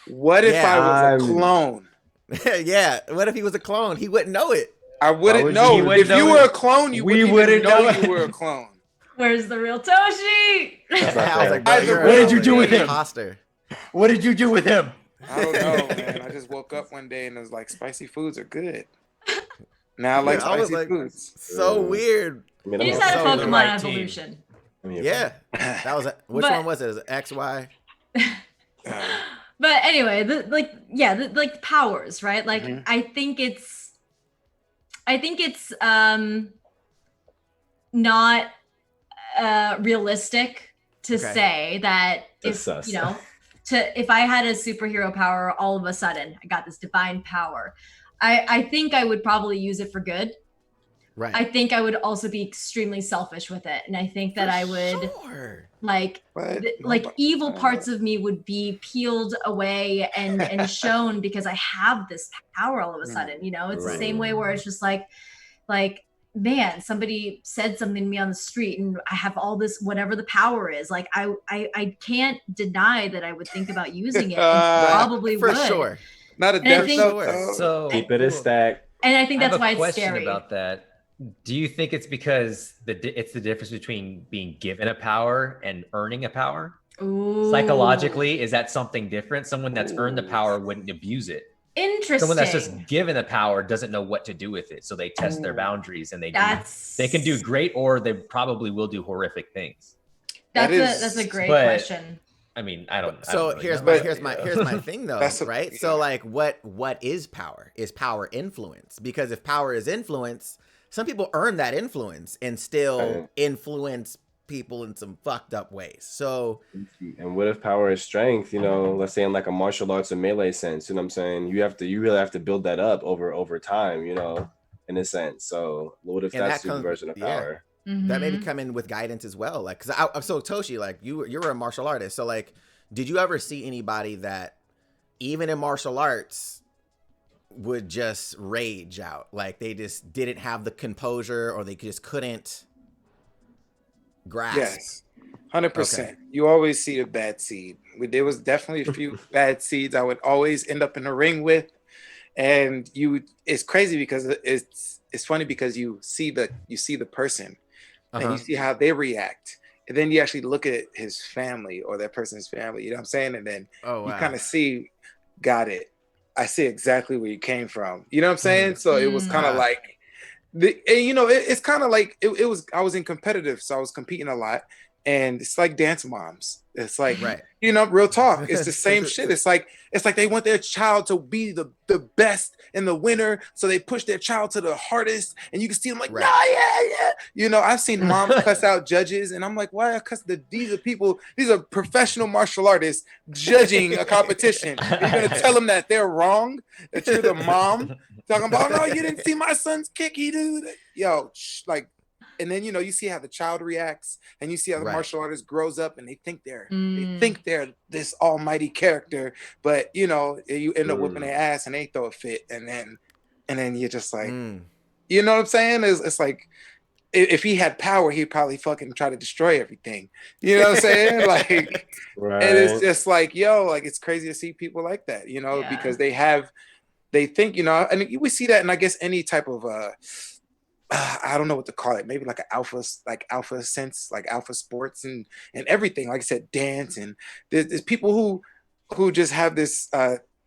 What if I was a clone? Yeah. What if he was a clone? He wouldn't know it. I wouldn't know. If you were a clone, you wouldn't know you were a clone. Where's the real Toshi? I was like, bro, what did you do with him? Imposter. What did you do with him? I don't know, man. I just woke up one day and it was like, spicy foods are good. Now I like spicy foods. So weird. You just had a Pokemon evolution. Yeah. That was which one was it? Is it XY? But anyway, the powers, right? Like I think it's not realistic to say that if if I had a superhero power all of a sudden, I got this divine power. I think I would probably use it for good. Right. I think I would also be extremely selfish with it. And I think that I would like evil parts of me would be peeled away and shown because I have this power all of a sudden, you know, it's the same way where it's just like, man, somebody said something to me on the street and I have all this, whatever the power is, like, I can't deny that I would think about using it and probably for would. Sure. Not a deathnote. So keep it a stack. And I think that's why it's scary. I have a question about that. Do you think it's because it's the difference between being given a power and earning a power? Ooh. Psychologically, is that something different? Someone that's earned the power wouldn't abuse it. Interesting. Someone that's just given the power doesn't know what to do with it, so they test their boundaries and they can do great, or they probably will do horrific things. That's a great question. I mean, I don't. So here's my thing though, right? So like, what is power? Is power influence? Because if power is influence, some people earn that influence and still influence people in some fucked up ways. So, and what if power is strength? You know, let's say in like a martial arts or melee sense. You know what I'm saying? You really have to build that up over time. You know, in a sense. So, what if that's the version of power? That maybe come in with guidance as well. Like, cause so Toshi, like you're a martial artist. So like, did you ever see anybody that even in martial arts would just rage out? Like they just didn't have the composure or they just couldn't grasp. Yes, 100%. You always see a bad seed. There was definitely a few bad seeds I would always end up in the ring with. And it's crazy because it's funny because you see the person and you see how they react. And then you actually look at his family or that person's family, you know what I'm saying? And then you kind of see, got it. I see exactly where you came from. You know what I'm saying? So it was kind of like, it's kind of like, it was, I was in competitive. So I was competing a lot. and it's like dance moms. It's like, Right. Real talk. It's the same shit. It's like they want their child to be the best and the winner, so they push their child to the hardest. And you can see them like, Right. nah, yeah. I've seen moms cuss out judges, and I'm like, why? Because these are people. These are professional martial artists judging a competition. And you're gonna tell them that they're wrong, that you're the mom talking about, no, you didn't see my son's kick. He did it. Yo, like. And then you see how the child reacts, and you see how the martial artist grows up, and they think they're this almighty character, but you end up whipping their ass and they throw a fit, and then you're just like, you know what I'm saying? It's like if he had power, he'd probably fucking try to destroy everything. You know what I'm saying? Like, right. And it's just like, like it's crazy to see people like that, because they think, and we see that in, I guess, any type of I don't know what to call it. Maybe like an alpha sense, like alpha sports and everything. Like I said, dance, and there's people who just have this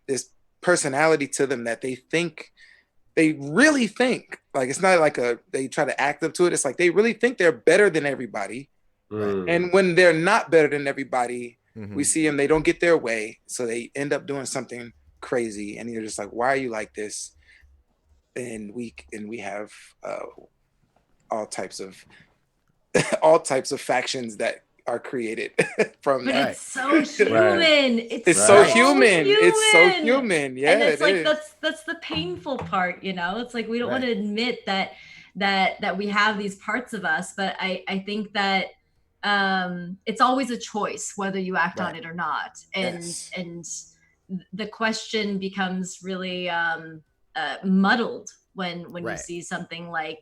this personality to them that they really think, like, it's not like they try to act up to it. It's like they really think they're better than everybody. And when they're not better than everybody, we see them, they don't get their way, so they end up doing something crazy, and you're just like, why are you like this? And we have all types of factions that are created from that. It's so human. It's so human. It's so human. Yeah, and it's like that's the painful part. It's like we don't want to admit that we have these parts of us, but I think that it's always a choice whether you act on it or not, and the question becomes really muddled when you see something like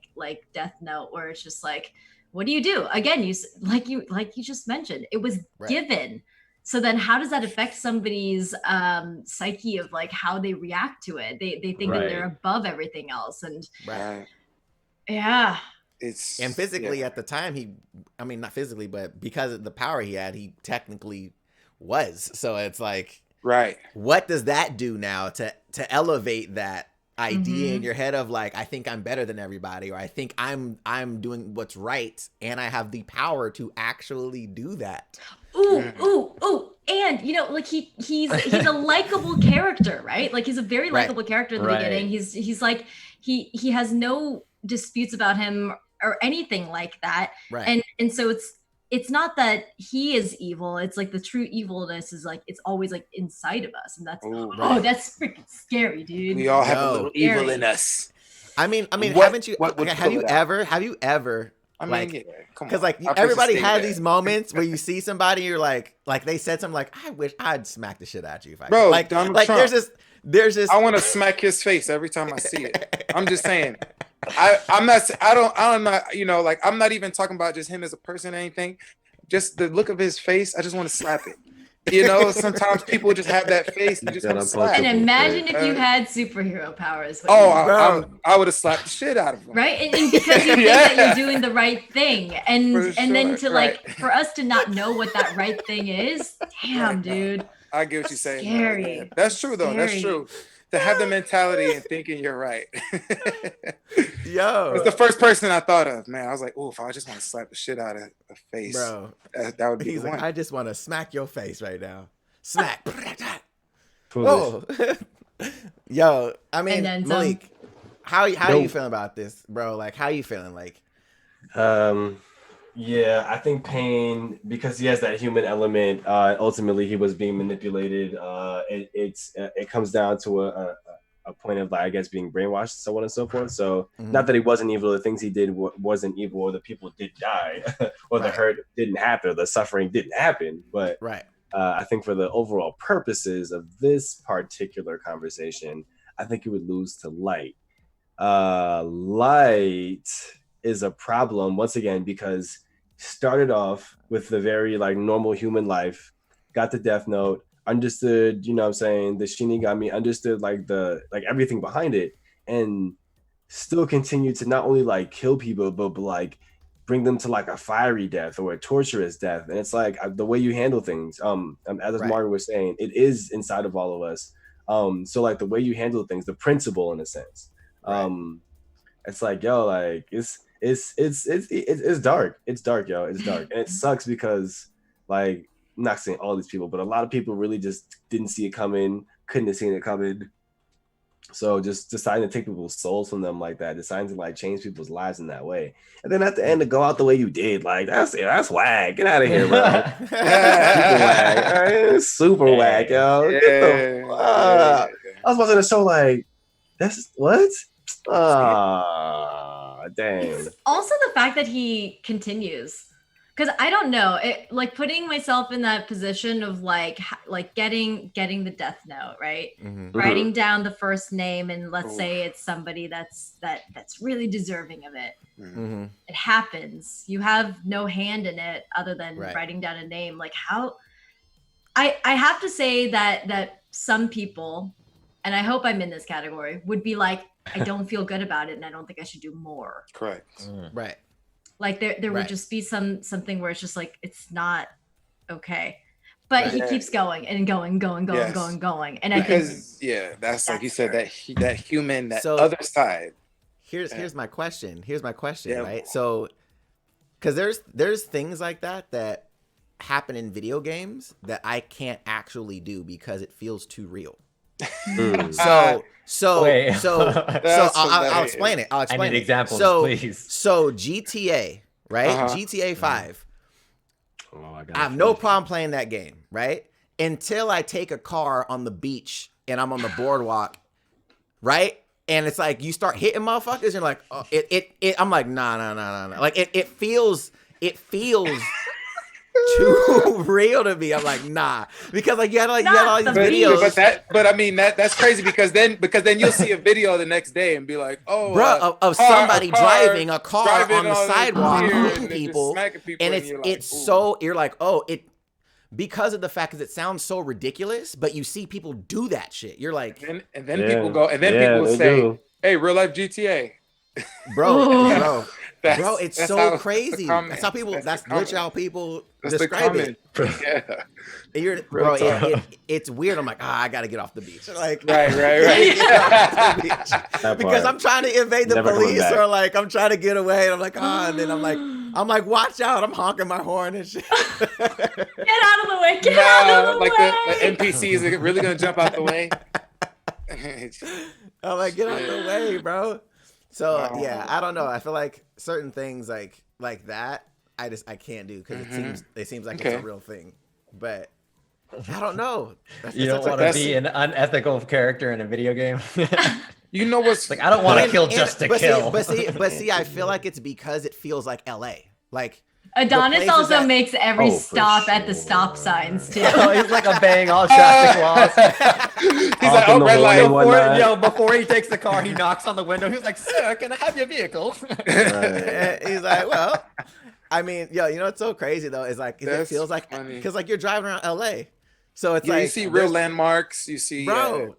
Death Note, where it's just like, what do you do? Again, you just mentioned, it was given. So then how does that affect somebody's psyche of like how they react to it? They think that they're above everything else, and yeah. And physically at the time, not physically, but because of the power he had, he technically was. So it's like, what does that do now to elevate that idea in your head of like, I think I'm better than everybody, or I think I'm doing what's right, and I have the power to actually do that. Ooh. And like he's a likable character, right? Like he's a very likable character in the beginning. He's like he has no disputes about him or anything like that. And so it's not that he is evil. It's like the true evilness is like, it's always like inside of us. And that's, that's freaking scary, dude. We all have a little evil in us. I mean, haven't you, have you ever, because like everybody had these moments where you see somebody, you're like they said something like, I wish I'd smack the shit out of you. If I Bro, like, Donald like Trump. there's this. I want to smack his face every time I see it. I'm just saying. I'm not, like, I'm not even talking about just him as a person or anything. Just the look of his face, I just want to slap it. Sometimes people just have that face. You just want to slap. And imagine if you had superhero powers. I would have slapped the shit out of him. Right, and because you think that you're doing the right thing, and then to like for us to not know what that right thing is, damn, dude. I get what you're saying. Scary. That's true, though. That's true. To have the mentality and thinking you're right. Yo. It's the first person I thought of, man. I was like, if I just want to slap the shit out of a face. Bro. That would be He's the like, one. I just want to smack your face right now. Smack. Whoa. Yo, I mean, Malik, how are you feeling about this, bro? Like, how you feeling? Like, yeah, I think Pain, because he has that human element, ultimately he was being manipulated. It comes down to a point of, like, I guess, being brainwashed, so on and so forth. So not that he wasn't evil, the things he did wasn't evil, or the people did die, or the hurt didn't happen, or the suffering didn't happen. But I think for the overall purposes of this particular conversation, I think it would lose to Light. Light is a problem, once again, because started off with the very like normal human life, got the Death Note, understood, the Shinigami, understood like everything behind it, and still continued to not only like kill people, but like bring them to like a fiery death or a torturous death. And it's like the way you handle things, as Mario was saying, it is inside of all of us. So like the way you handle things, the principle in a sense, it's like, yo, like it's it's dark. It's dark, yo. It's dark, and it sucks because like I'm not saying all these people, but a lot of people really just didn't see it coming, couldn't have seen it coming. So just deciding to take people's souls from them like that, deciding to like change people's lives in that way, and then at the end to go out the way you did, like that's whack. Get out of here, bro. Super whack. Right? Super whack, yo. Get the I was watching the show like that's what? Ah, dang. Also, the fact that he continues. Because I don't know, it like putting myself in that position of like getting the death note, right? Writing down the first name, and let's say it's somebody that's really deserving of it. It happens. You have no hand in it other than writing down a name. Like how I have to say that some people, and I hope I'm in this category, would be like, I don't feel good about it and I don't think I should do more. Correct. Right. Like there would just be something where it's just like it's not okay, but he keeps going and going, and because I think that's like you said, that human, that other side. Here's my question. Right? So, because there's things like that happen in video games that I can't actually do because it feels too real. So I'll explain it. I need examples, please. So GTA, right? GTA 5. I have no problem playing that game, right? Until I take a car on the beach and I'm on the boardwalk, right? And it's like you start hitting motherfuckers and you're like, oh, I'm like, nah. Like it feels too real to me. I'm like, nah, because like you had all these videos. But I mean that's crazy because then you'll see a video the next day and be like, oh, bro, of somebody driving a car on the sidewalk, hitting people, and it's so you're like, oh, it because of the fact that it sounds so ridiculous, but you see people do that shit. You're like, and then people go, and then people will say, hey, real life GTA, bro. Bro, it's so crazy. That's how people. That's literally how people describe it. Yeah, bro. It's weird. I'm like, I gotta get off the beach. Like, right. Because I'm trying to evade the police, or like I'm trying to get away, and I'm like, and then I'm like, watch out! I'm honking my horn and shit. Get out of the way! Get out of the way! Like the NPC is really gonna jump out the way. I'm like, get out the way, bro. So I don't know. I feel like certain things like that, I can't do because it seems like it's a real thing. But I don't know. You don't want to be an unethical character in a video game. You know what's like? I don't want to kill just to kill. But see, I feel like it's because it feels like LA. Like Adonis also makes every stop at the stop signs too. He's like obeying all traffic laws. He's like, oh, red light. Before he takes the car, he knocks on the window. He's like, sir, can I have your vehicle? He's like, well, I mean, you know what's so crazy though is like it feels like because like you're driving around LA, so it's like you see real landmarks, you see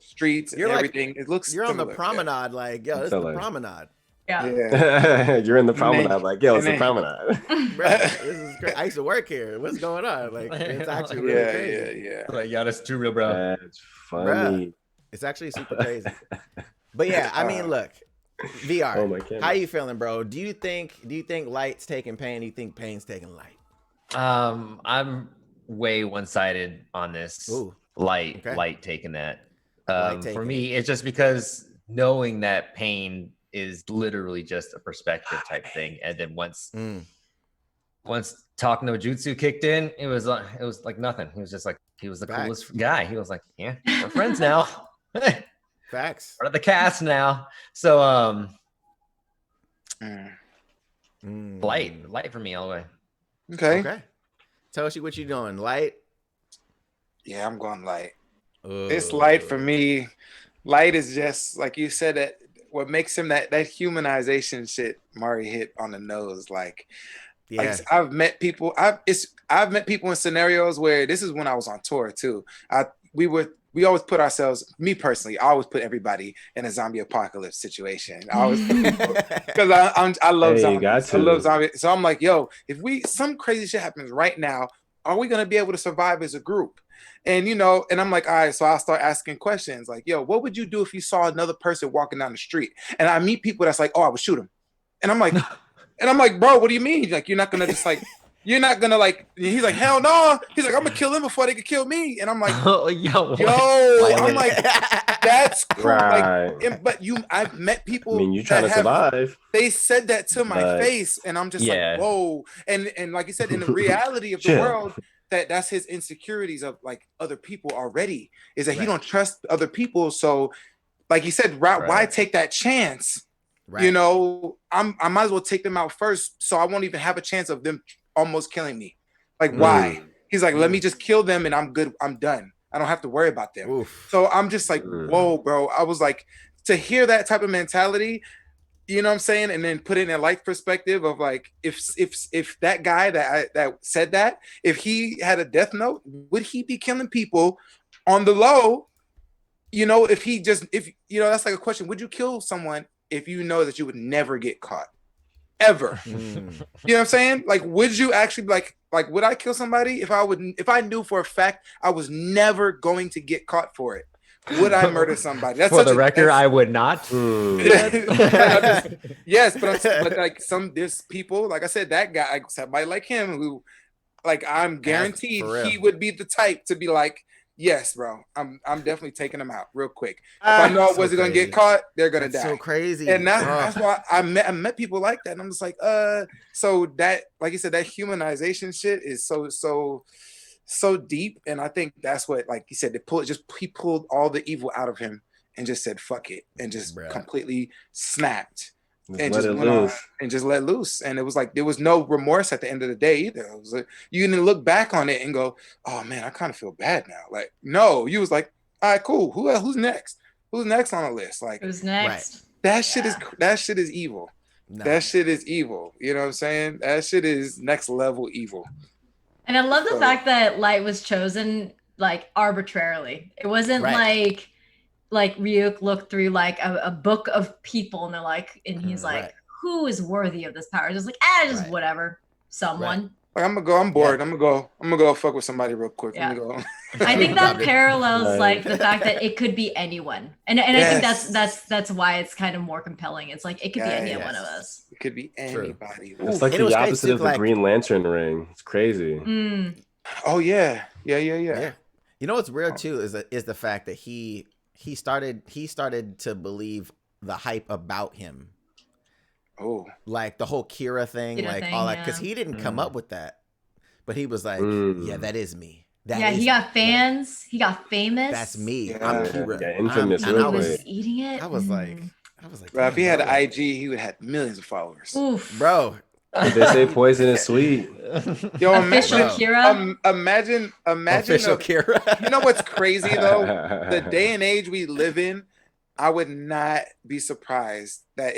streets, and everything. It looks you're on the promenade, like this is the promenade. Yeah. You're in the promenade, like, yo, it's the promenade. Bro, this is great. I used to work here. What's going on? Like, it's actually really crazy. Like, that's too real, bro. That's funny. Bruh, it's actually super crazy. But yeah, I mean, look, VR. How you feeling, bro? Do you think light's taking pain? Do you think pain's taking light? I'm way one-sided on this. Ooh. Light taking that. For me, it's just because knowing that pain is literally just a perspective type thing, and then once Talk No Jutsu kicked in, it was like nothing. He was just like he was the coolest guy. He was like, yeah, we're friends now. Facts. Part of the cast now. So light for me all the way. Okay. Toshi, what you doing? Light? Yeah, I'm going light. It's light for me. Light is just like you said, that what makes him that humanization shit Mari hit on the nose. Like I've met people in scenarios where this is when I was on tour too. We always put ourselves, me personally, I always put everybody in a zombie apocalypse situation. I always because I love zombies. I love zombies. So I'm like, yo, if some crazy shit happens right now, are we gonna be able to survive as a group? And and I'm like, all right, so I'll start asking questions like, yo, what would you do if you saw another person walking down the street? And I meet people that's like, oh, I would shoot him. And I'm like, And I'm like, bro, what do you mean? Like, you're not gonna just like, you're not gonna like. He's like, hell no. He's like, I'm gonna kill them before they can kill me. And I'm like, yo, I'm like, that's cool. Right. Like, but I've met people. I mean, you trying to survive. They said that to my face, and I'm just like, whoa. And like you said, in the reality of the world, that's his insecurities of like other people already. Is that he don't trust other people. So, like you said, why take that chance? Right. You know, I might as well take them out first, so I won't even have a chance of them almost killing me. Like, why? He's like, let me just kill them, and I'm good. I'm done. I don't have to worry about them. Oof. So I'm just like, whoa, bro. I was like, to hear that type of mentality, you know what I'm saying, and then put it in a life perspective of like, if that guy that said that, if he had a death note, would he be killing people on the low? You know, if you know, that's like a question. Would you kill someone if you know that you would never get caught? Ever. You know what I'm saying? Like, would you actually like would I kill somebody if I knew for a fact I was never going to get caught for it? Would I murder somebody? That's for the record, I would not. Yes, but like there's people, like I said, that guy, somebody like him who, like, I'm guaranteed he would be the type to be like, yes, bro, I'm definitely taking them out real quick. If I know I wasn't gonna get caught, they're gonna die. So crazy. And that's why I met people like that. And I'm just like, so that, like you said, that humanization shit is so deep. And I think that's what, like you said, he pulled all the evil out of him and just said fuck it and just completely snapped. And just went on and just let loose. And it was like there was no remorse at the end of the day either. It was like, you didn't look back on it and go, oh man, I kind of feel bad now. Like, no, you was like, all right, cool. Who's next? Who's next on the list? Like, who's next? That shit is evil. No. That shit is evil. You know what I'm saying? That shit is next level evil. And I love the fact that Light was chosen like arbitrarily. It wasn't like Ryuk looked through like a book of people and they're like, and he's like, who is worthy of this power? Just like, just whatever, someone. Like, I'm bored. Yeah. I'm gonna go fuck with somebody real quick. Yeah. Let me go. I think that parallels like the fact that it could be anyone, and I think that's why it's kind of more compelling. It's like it could be any one of us. It could be anybody. It's like the opposite of the Green Lantern ring. It's crazy. Oh yeah. You know what's real too is the fact that he started to believe the hype about him. Oh, like the whole Kira thing, all that, because he didn't come up with that, but he was like, yeah, that is me. He got fans. He got famous. That's me. I'm Kira. Yeah, infamous. He was eating it. I was like, bro, if he had an IG, he would have millions of followers. Oof. Bro. They say poison is sweet. Yo, official Kira. Imagine official Kira. You know what's crazy though? The day and age we live in, I would not be surprised that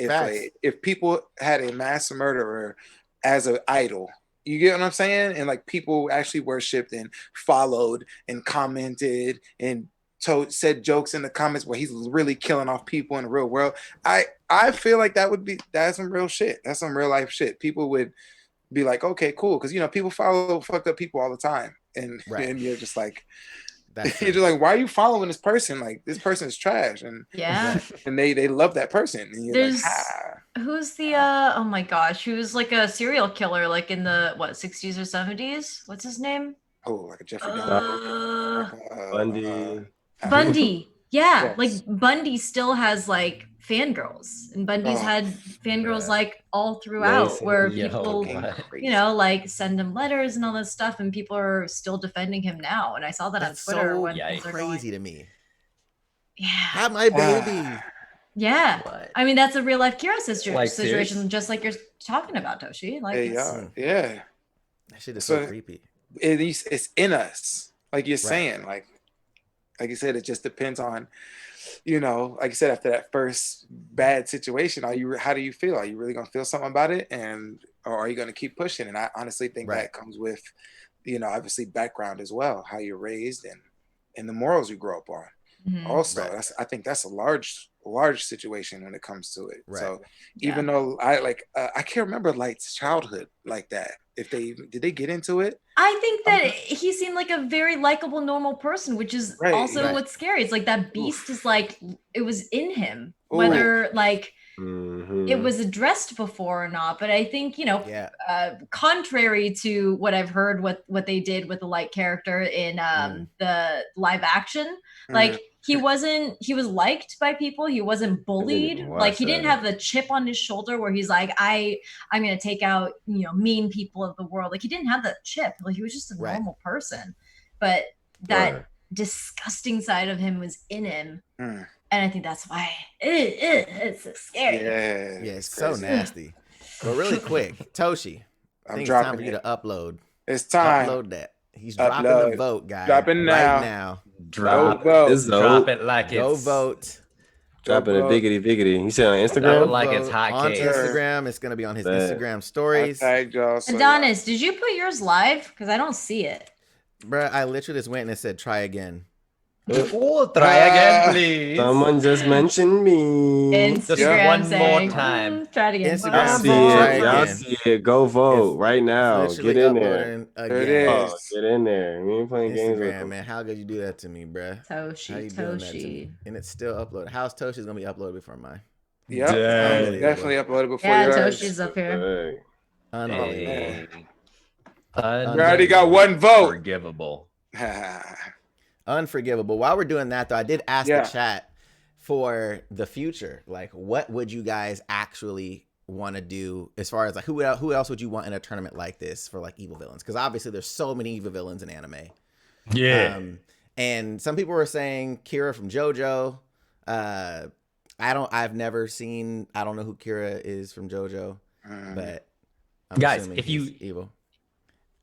if people had a mass murderer as an idol, you get what I'm saying? And like people actually worshipped and followed and commented and said jokes in the comments where he's really killing off people in the real world. I feel like that's some real shit. That's some real life shit. People would be like, okay, cool, because you know people follow fucked up people all the time, and you're just like. You're just like, why are you following this person? Like, this person is trash, and and they love that person. And you're like, who's the oh my gosh, who's like a serial killer, like in the 60s or 70s? What's his name? Oh, like a Jeffrey Dahmer, Bundy. Bundy, yeah, like Bundy still has like fangirls, and Bundy's had fangirls like all throughout, where people, you know, like send him letters and all this stuff, and people are still defending him now. And I saw that on Twitter. So when crazy to me. Yeah, have my baby. Yeah, I mean that's a real life Kira situation, just like you're talking about, Toshi. Like, that shit is so creepy. It's in us, like you're saying, like you said, it just depends on. You know, like I said, after that first bad situation, how do you feel? Are you really gonna feel something about it, or are you gonna keep pushing? And I honestly think that comes with, you know, obviously background as well, how you're raised and the morals you grow up on. Also, I think that's a large situation when it comes to it. So even though I can't remember Light's childhood like that. Did they get into it? I think that he seemed like a very likable, normal person, which is also what's scary. It's like that beast is like, it was in him, whether like it was addressed before or not. But I think, contrary to what I've heard, what they did with the light character in the live action, like he was liked by people. He wasn't bullied. Like he didn't have the chip on his shoulder where he's like, I'm going to take out, mean people of the world. Like he didn't have that chip. Like he was just a normal person, but that disgusting side of him was in him. And I think that's why it's so scary. Yeah, it's so nasty. But really quick, Toshi, I think it's time for you to upload. It's time. Upload that. He's dropping the vote, guys. Dropping now. Right now. Drop it like Go vote. Dropping a diggity biggity. You said on Instagram? Like it's hot on cake. Instagram. It's gonna be on his Instagram stories. Adonis, did you put yours live? Because I don't see it. Bruh, I literally just went and it said try again. Try again, please. Someone just mentioned me. Instagram just one more time. Try it again. Instagram. Y'all see it. Go vote right now. Get in there. There it is. Get in there. We ain't playing games with Instagram, man. How could you do that to me, bruh? Toshi. And it's still uploaded. How's Toshi's gonna be uploaded before mine? Yep. Definitely uploaded before yours. Toshi's up here. Unbelievable. We already got one vote. Unforgivable. Unforgivable. While we're doing that, though, I did ask the chat for the future. Like, what would you guys actually want to do as far as like who else would you want in a tournament like this for like evil villains? Because obviously there's so many evil villains in anime. Yeah. And some people were saying Kira from JoJo. I've never seen. I don't know who Kira is from JoJo, but I'm guys, evil.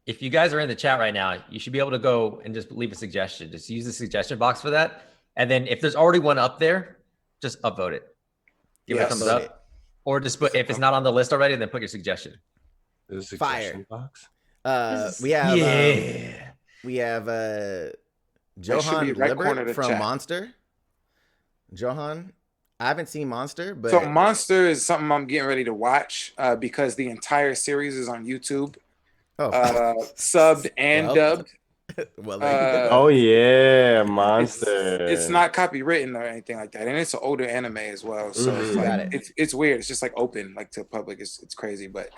If you guys are in the chat right now, you should be able to go and just leave a suggestion. Just use the suggestion box for that. And then if there's already one up there, just upvote it. Give it a thumbs up. Or just put, if it's not on the list already, then put your suggestion. There's a suggestion box. We have Johan Libert from Monster. Johan, I haven't seen Monster, but so Monster is something I'm getting ready to watch because the entire series is on YouTube. Subbed and dubbed. Oh yeah, Monster. It's not copywritten or anything like that, and it's an older anime as well. So it's weird. It's just like open, like to the public. It's crazy, but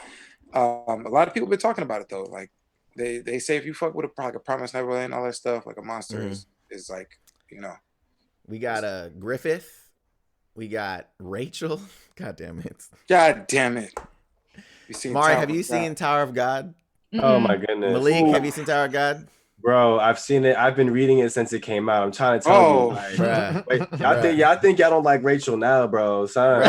a lot of people have been talking about it though. Like they say if you fuck with a Promise Neverland, all that stuff, like a Monster is like We got Griffith. We got Rachel. God damn it. Mari, have you seen Tower of God? Oh my goodness. Malik, have you seen Tower of God? Bro, I've seen it. I've been reading it since it came out. I'm trying to tell you. Like, wait, y'all think y'all don't like Rachel now, bro? Son. No.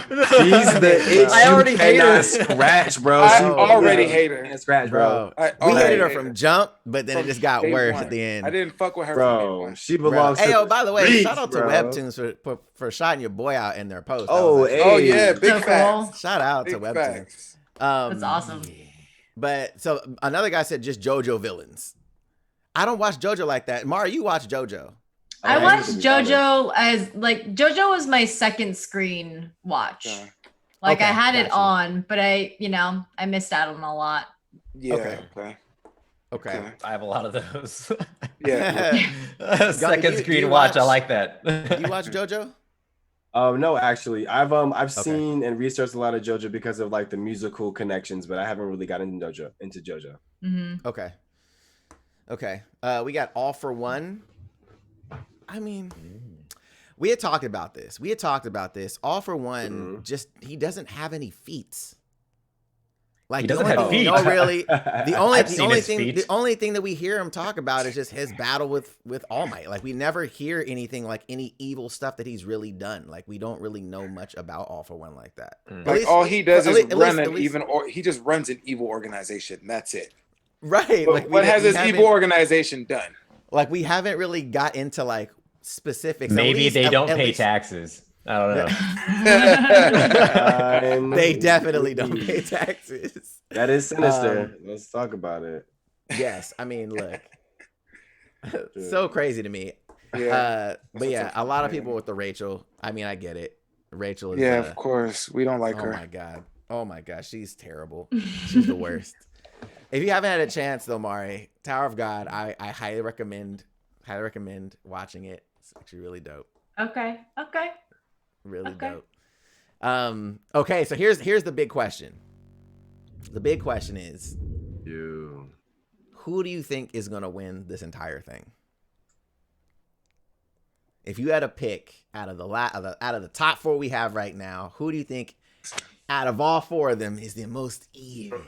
She's the itch. I already hate her. Scratch, bro. I already hate her. Scratch, bro. We hated her from jump, but then it just got worse at the end. I didn't fuck with her. Bro, she belongs to. Hey, by the way, shout out to Webtoons for shouting your boy out in their post. Oh yeah, big facts. Shout out to Webtoons. That's awesome. But so another guy said just JoJo villains. I don't watch JoJo like that. Mara, you watch JoJo. I watched JoJo as like JoJo was my second screen watch. Like I had it on, but I missed out on a lot. Yeah. Okay. I have a lot of those. Second screen watch. I like that. Do you watch JoJo? No, actually, I've seen and researched a lot of JoJo because of like the musical connections, but I haven't really gotten into JoJo. Mm-hmm. Okay. We got All for One. I mean, we had talked about this. All for One, just he doesn't have any feats. Like he doesn't have feet. The only thing that we hear him talk about is just his battle with All Might. Like we never hear anything like any evil stuff that he's really done. Like we don't really know much about All for One like that. Like all he does is he just runs an evil organization. That's it. Right. But like what has this evil organization done? Like we haven't really got into like specifics. Maybe they don't pay taxes. I don't know. They definitely don't pay taxes. That is sinister. Let's talk about it. Yes. I mean, look. So crazy to me. Yeah. But yeah, a lot of people with the Rachel. I mean, I get it. Rachel is of course. We don't like her. Oh my god. She's terrible. She's the worst. If you haven't had a chance though, Mari, Tower of God, I highly recommend watching it. It's actually really dope. Okay. Really dope. Okay, so here's the big question. The big question is, who do you think is gonna win this entire thing? If you had to pick out of the top 4 we have right now, who do you think out of all 4 of them is the most evil?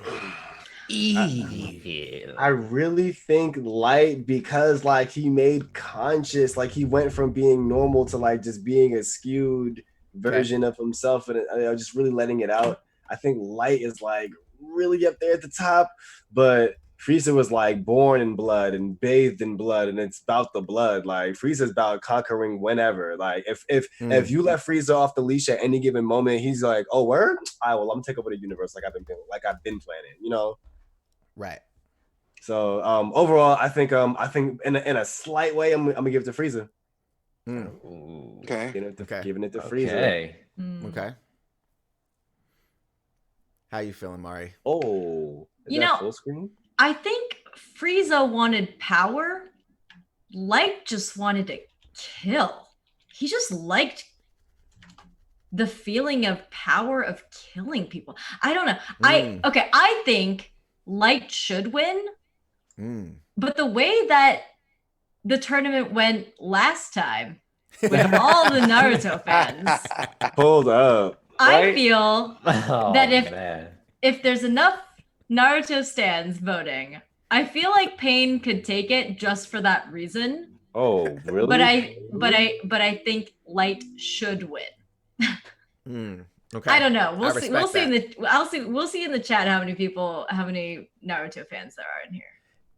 I really think Light, because like he made conscious, like he went from being normal to like just being a skewed version of himself, and just really letting it out. I think Light is like really up there at the top, but Frieza was like born in blood and bathed in blood, and it's about the blood. Like Frieza's about conquering whenever. Like if you let Frieza off the leash at any given moment, he's like, oh word, all right, well I'm gonna take over the universe like I've been planning, you know. Right. So overall, I think in a slight way, I'm gonna give it to Frieza. Okay. Giving it to Frieza. Okay. Okay. How you feeling, Mari? Oh, you know, full screen? I think Frieza wanted power. Light just wanted to kill. He just liked the feeling of power of killing people. I don't know. I think Light should win. But the way that the tournament went last time with all the Naruto fans, hold up. I feel that if there's enough Naruto stans voting, I feel like Pain could take it just for that reason. Oh, really? But I think Light should win. Okay. I don't know. We'll see. We'll see in the chat how many Naruto fans there are in here.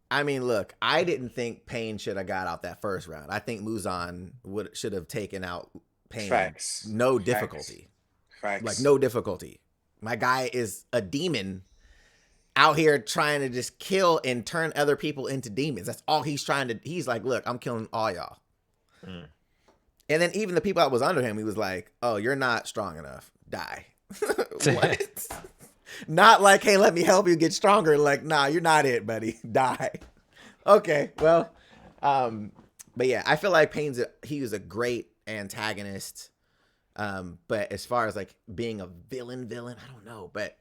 I mean, look, I didn't think Pain should have got out that first round. I think Muzan should have taken out Pain. Facts. No difficulty. Facts. Like no difficulty. My guy is a demon out here trying to just kill and turn other people into demons. That's all he's trying to. He's like, look, I'm killing all y'all. And then even the people that was under him, he was like, oh, you're not strong enough. Die. What? Not like, hey, let me help you get stronger. Like, nah, you're not it, buddy. Die. Okay, well, but yeah, I feel like he was a great antagonist. But as far as like being a villain, I don't know. But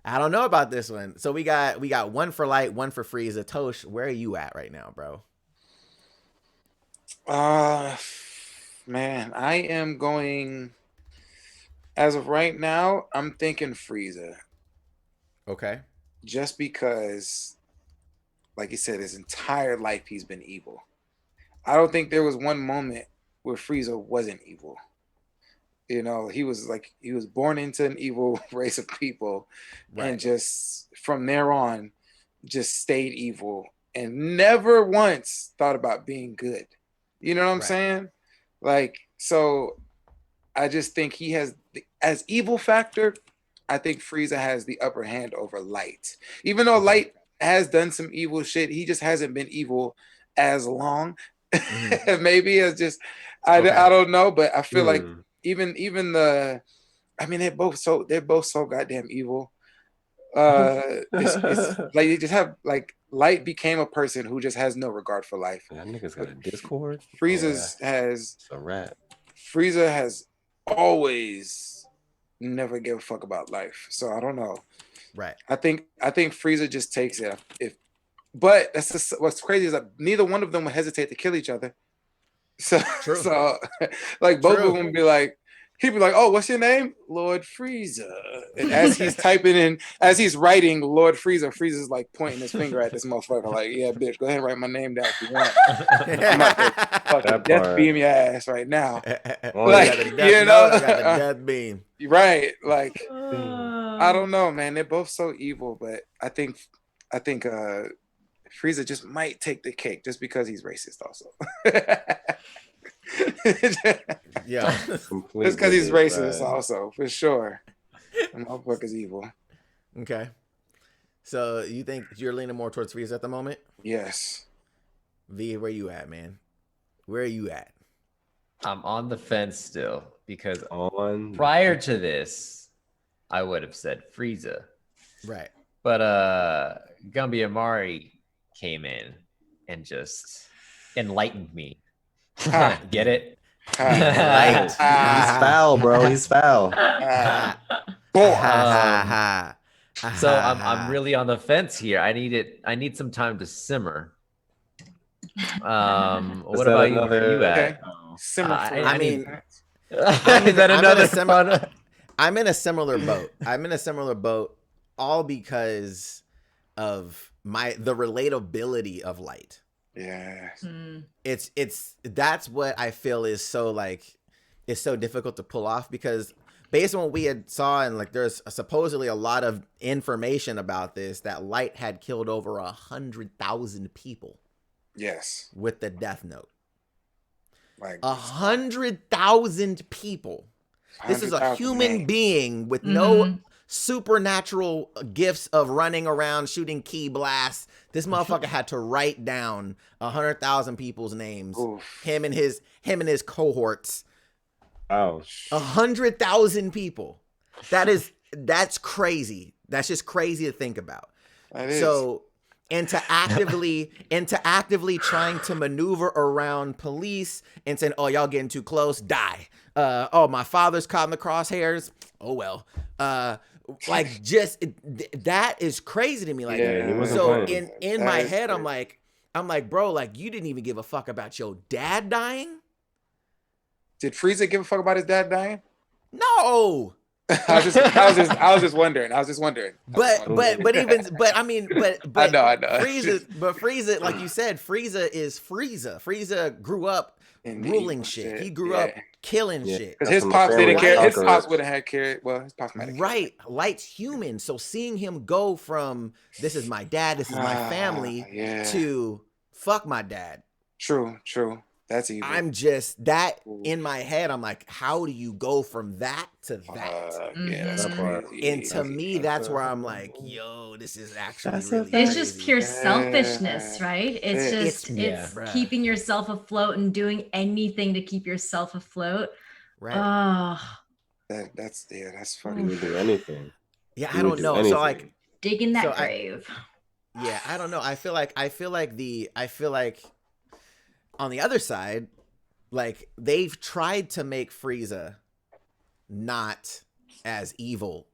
I don't know about this one. So we got one for Light, one for Frieza. Tosh, where are you at right now, bro? Man, I am going. As of right now, I'm thinking Frieza. Okay. Just because, like you said, his entire life he's been evil. I don't think there was one moment where Frieza wasn't evil. You know, he was born into an evil race of people, and just from there on, just stayed evil and never once thought about being good. You know what I'm saying? Like, so I just think he has, as evil factor, I think Frieza has the upper hand over Light. Even though Light has done some evil shit, he just hasn't been evil as long. Maybe it's just, I don't know, but I feel like even the, I mean, they're both so goddamn evil. It's like you just have like Light became a person who just has no regard for life. That nigga's got a Discord. Frieza has a rat. Frieza has always never give a fuck about life. So I don't know. Right. I think Frieza just takes it. But that's just, what's crazy is that neither one of them would hesitate to kill each other. So like both of them would be like, he'd be like, oh, what's your name? Lord Frieza. And as he's as he's writing Lord Frieza, Frieza's like pointing his finger at this motherfucker, like, yeah, bitch, go ahead and write my name down if you want. I'm about to fucking death beam your ass right now. Like, you know, I got the death beam. Right. Like, I don't know, man. They're both so evil, but I think Frieza just might take the cake just because he's racist also. Yeah. Just because he's racist also, for sure. The motherfucker's evil. Okay. So you think you're leaning more towards Frieza at the moment? Yes. V, where you at, man? Where are you at? I'm on the fence still because prior to this, I would have said Frieza. Right. But Gumby Amari came in and just enlightened me. Get it? Light. He's foul, bro. He's foul. So I'm really on the fence here. I need some time to simmer. What about you? Where are you at? Simmer for I mean, I'm in a similar boat. I'm in a similar boat, all because of the relatability of Light. Yes. That's what I feel is so it's so difficult to pull off, because based on what we had saw, and like there's supposedly a lot of information about this, that Light had killed over 100,000 people. Yes. With the Death Note. Like 100,000 people. This is a human being with no supernatural gifts of running around shooting key blasts. This motherfucker had to write down 100,000 people's names. Him and his cohorts. Oh, 100,000 people. That's crazy. That's just crazy to think about. That is. So, and to actively trying to maneuver around police and saying, "Oh, y'all getting too close, die." Oh, my father's caught in the crosshairs. Oh well. Like that is crazy to me. Like, so in my head, I'm like, bro, like you didn't even give a fuck about your dad dying. Did Frieza give a fuck about his dad dying? No. I was just wondering. I know. Frieza, like you said, Frieza is Frieza. Frieza grew up ruling shit. He grew up killing shit. Because his pops didn't care. His pops wouldn't have cared. Well, his pops might have cared. Right. Light's human. So seeing him go from this is my dad, this is my family, to fuck my dad. True. That's evil. I'm just that in my head. I'm like, how do you go from that to that? That's crazy. And to me, that's where I'm like, yo, this is actually really it's just pure selfishness, right? It's keeping yourself afloat and doing anything to keep yourself afloat. Right. That's funny. You would do anything. Yeah, I don't know. So like digging that grave. I don't know. I feel like on the other side, like they've tried to make Frieza not as evil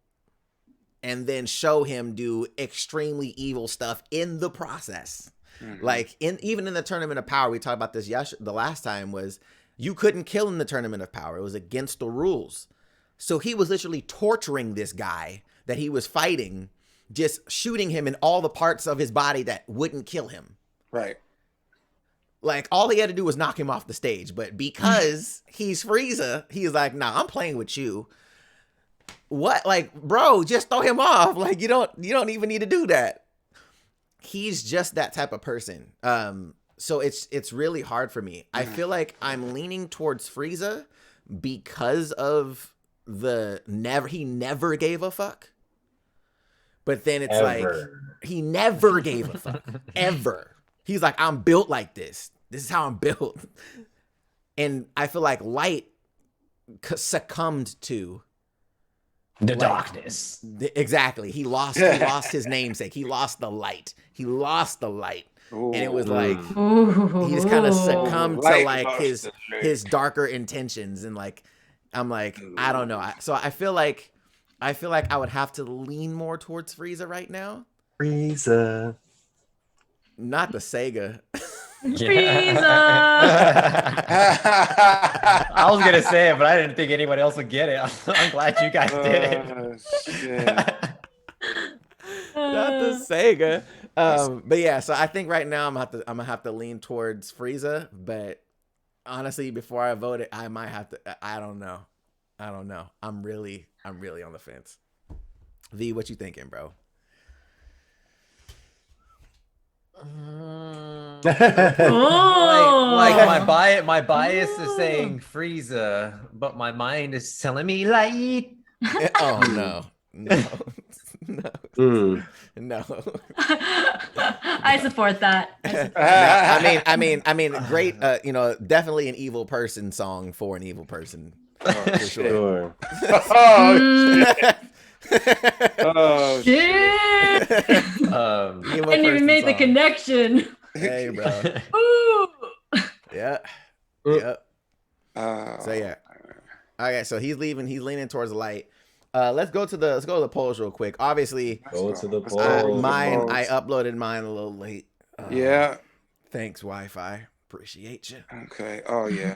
and then show him do extremely evil stuff in the process. Like even in the Tournament of Power, we talked about this the last time, was you couldn't kill in the Tournament of Power. It was against the rules. So he was literally torturing this guy that he was fighting, just shooting him in all the parts of his body that wouldn't kill him. Right. Like, all he had to do was knock him off the stage. But because he's Frieza, he's like, nah, I'm playing with you. What? Like, bro, just throw him off. Like, you don't even need to do that. He's just that type of person. So it's really hard for me. I feel like I'm leaning towards Frieza because of he never gave a fuck. But then it's like, he never gave a fuck. Ever. He's like, I'm built like this. This is how I'm built. And I feel like Light succumbed to the darkness. Exactly. He lost his namesake. He lost the light. Ooh. And it was like, he just kind of succumbed to like his darker intentions. And like, I'm like, I don't know. So I feel like I would have to lean more towards Frieza right now. Frieza. Not the Sega. Frieza. I was gonna say it, but I didn't think anyone else would get it. I'm glad you guys did it. Not the Sega. But yeah, so I think right now I'm gonna have to lean towards Frieza. But honestly, before I vote it, I might have to. I don't know. I'm really on the fence. V, what you thinking, bro? Like my bias is saying Frieza, but my mind is telling me Light. Oh no. I support that. I mean, great. Definitely an evil person song for an evil person. For sure. Oh shit! I didn't even make the connection. Hey, bro. Ooh. Yeah. Yep. So yeah. Okay, so he's leaving. He's leaning towards the light. Let's go to the polls real quick. Obviously, Go to the polls. I uploaded mine a little late. Yeah. Thanks, Wi-Fi. Appreciate you. Okay. Oh yeah.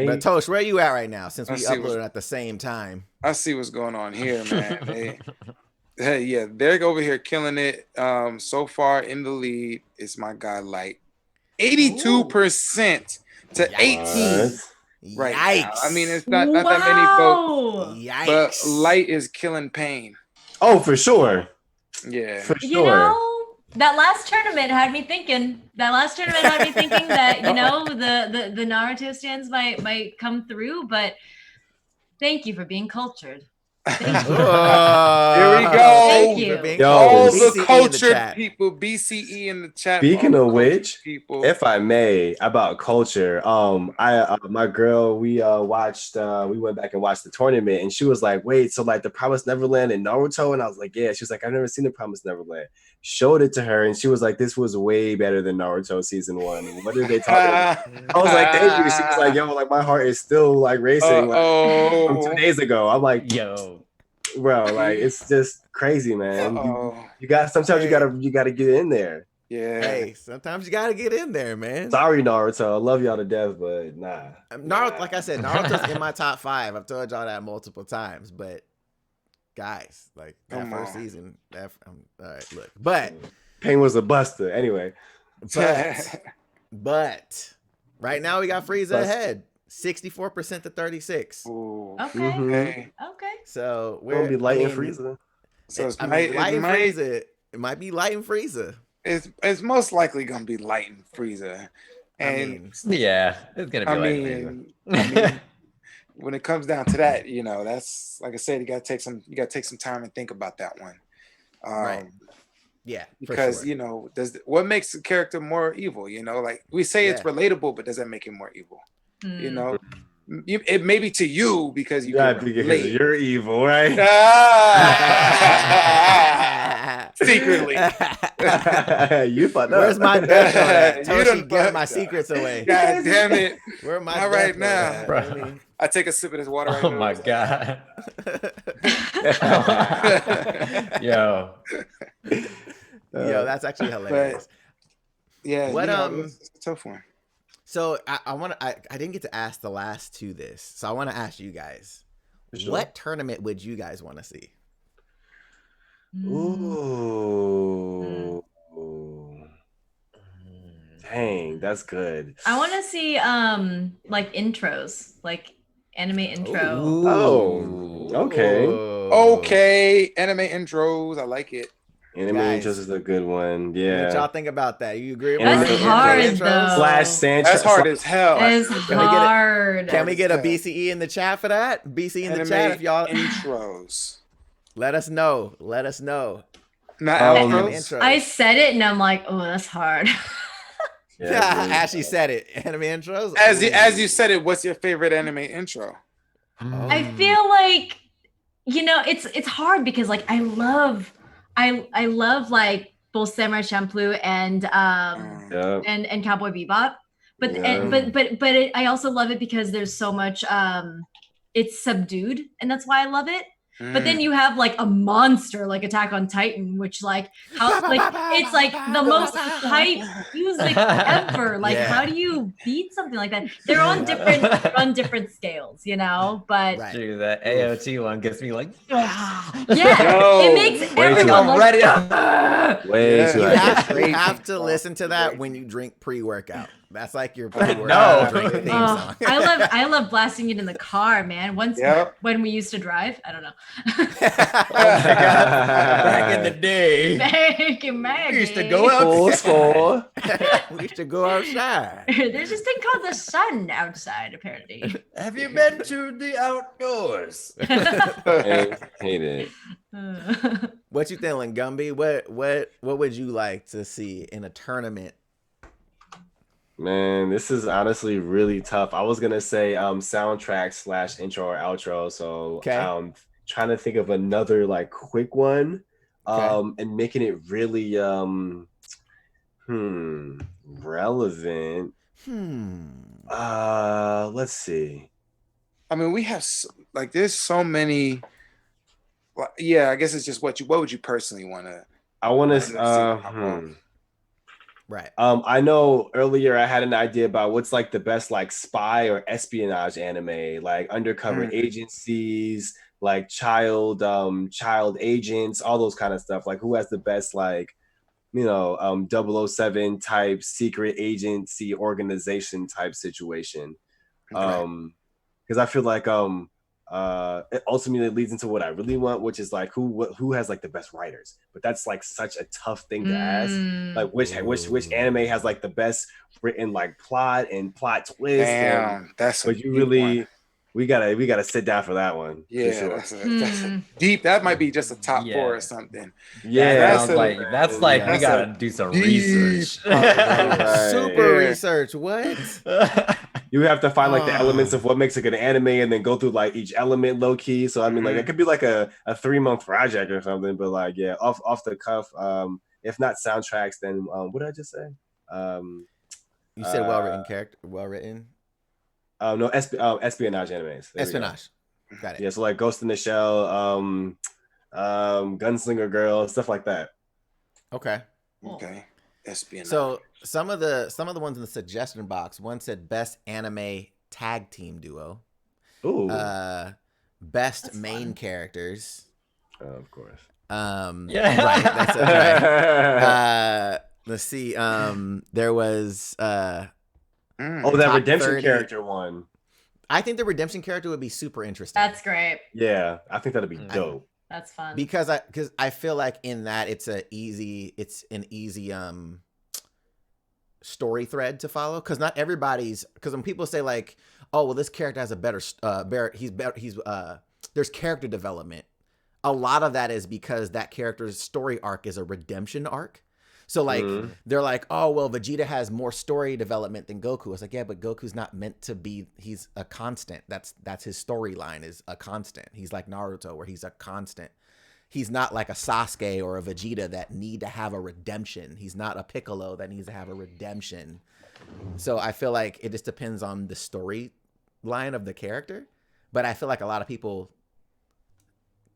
But Tosh, where are you at right now? Since we uploaded at the same time. I see what's going on here, man. Hey, yeah, they're over here killing it. So far in the lead is my guy Light, 82% to 18. Right now. I mean, it's not that many votes, but Light is killing Pain. Oh, for sure. Yeah, for sure. You know, that last tournament had me thinking. That the Naruto stands might come through, but thank you for being cultured. Thank you. Here we go. Thank you. All the cultured people, BCE in the chat. Speaking of which, if I may, about culture, my girl, we went back and watched the tournament, and she was like, "Wait, so like the Promised Neverland and Naruto?" And I was like, "Yeah." She was like, "I've never seen the Promised Neverland." Showed it to her, and she was like, "This was way better than Naruto season 1." What did they talk about? I was like, "Thank you." She was like, "Yo, like my heart is still like racing from 2 days ago." I'm like, "Yo, bro, like it's just crazy, man. You got sometimes you gotta get in there." Yeah. Hey, sometimes you gotta get in there, man. Sorry, Naruto. I love y'all to death, but nah. Naruto, like I said, Naruto's in my top 5. I've told y'all that multiple times, but guys, like that first season, all right, look, but Pain was a buster anyway. But right now we got Frieza ahead, 64% to 36. Ooh. Okay. Okay. So we're gonna be light and Frieza. So it's Frieza. It might be light and Frieza. It's most likely gonna be light and Frieza. And yeah, it's gonna be light and Frieza. When it comes down to that, that's like I said, you gotta take some time and think about that one. Right. Yeah. Because sure. What makes the character more evil? Like we say it's relatable, but does that make him more evil? It may be to you because you're evil, right? Secretly. You fucked up. Where's my death note? Toshi, give my secrets away. God damn it. Where am I? Not right now. I take a sip of this water right now. Oh my God. Yo, that's actually hilarious. But, yeah, it's a tough one. So I didn't get to ask the last two this, so I want to ask you guys, what tournament would you guys want to see? Ooh. Dang, that's good. I want to see like intros, like anime intro. Ooh. Oh, okay. Okay, anime intros. I like it. Anime intros is a good one. Yeah. What y'all think about that? You agree with That's me? hard though. That's hard as hell. It's hard. Can we get a BCE in the chat for that? BCE in the chat if y'all intros. Let us know. Not intros. I said it and I'm like, oh, that's hard. Ashley said it. Anime intros. As you said it, what's your favorite anime intro? I feel like it's hard because like I love like both Samurai Champloo and Cowboy Bebop, but I also love it because there's so much it's subdued, and that's why I love it. But then you have like a monster like Attack on Titan, which it's like the most hype music ever. Like, how do you beat something like that? They're on different scales, But dude, that AOT one gets me like, it makes everyone ready. You have to listen to that when you drink pre-workout. That's like your pre-workout theme song. I love blasting it in the car, man. When we used to drive, I don't know. Oh my God. Back in the day. We used to go outside. We used to go outside. There's this thing called the sun outside, apparently. Have you been to the outdoors? Hate it. What you feeling, Gumby? What would you like to see in a tournament? Man, this is honestly really tough. I was gonna say soundtrack / intro or outro. So trying to think of another like quick one, and making it really relevant. Let's see. I mean, we have there's so many. Yeah, I guess it's just what would you personally want to? I want to. Right. I know earlier I had an idea about what's like the best like spy or espionage anime, like undercover agencies, like child agents, all those kind of stuff. Like who has the best like, 007 type secret agency organization type situation. Because I feel like it ultimately leads into what I really want, which is like who has like the best writers. But that's like such a tough thing to ask. Like which anime has like the best written like plot and plot twist. Damn, that's but you really one. we gotta sit down for that one. Yeah, sure. that's a deep. That might be just a top 4 or something. Yeah, that's like we gotta do some research. Super research. What? You have to find like the elements of what makes a good anime and then go through like each element low key. So I mean like it could be like a 3-month project or something, but like off the cuff, if not soundtracks, then what did I just say? You said well written. No, espionage animes. Espionage. Got it. Yeah, so like Ghost in the Shell, Gunslinger Girl, stuff like that. Okay. Espionage. So some of the ones in the suggestion box, one said best anime tag team duo. Ooh. Best main characters. Of course. Right. That's right. Let's see. There was that redemption 30. character one. I think the redemption character would be super interesting. That's great. Yeah, I think that'd be dope. That's fun. Because I feel like in that it's an easy story thread to follow, because not everybody's, because when people say like, oh well, this character has a better there's character development, a lot of that is because that character's story arc is a redemption arc. So like they're like, oh well, Vegeta has more story development than Goku. It's like, yeah, but Goku's not meant to be. He's a constant. That's his storyline is a constant. He's like Naruto, where he's a constant. He's not like a Sasuke or a Vegeta that need to have a redemption. He's not a Piccolo that needs to have a redemption. So I feel like it just depends on the storyline of the character. But I feel like a lot of people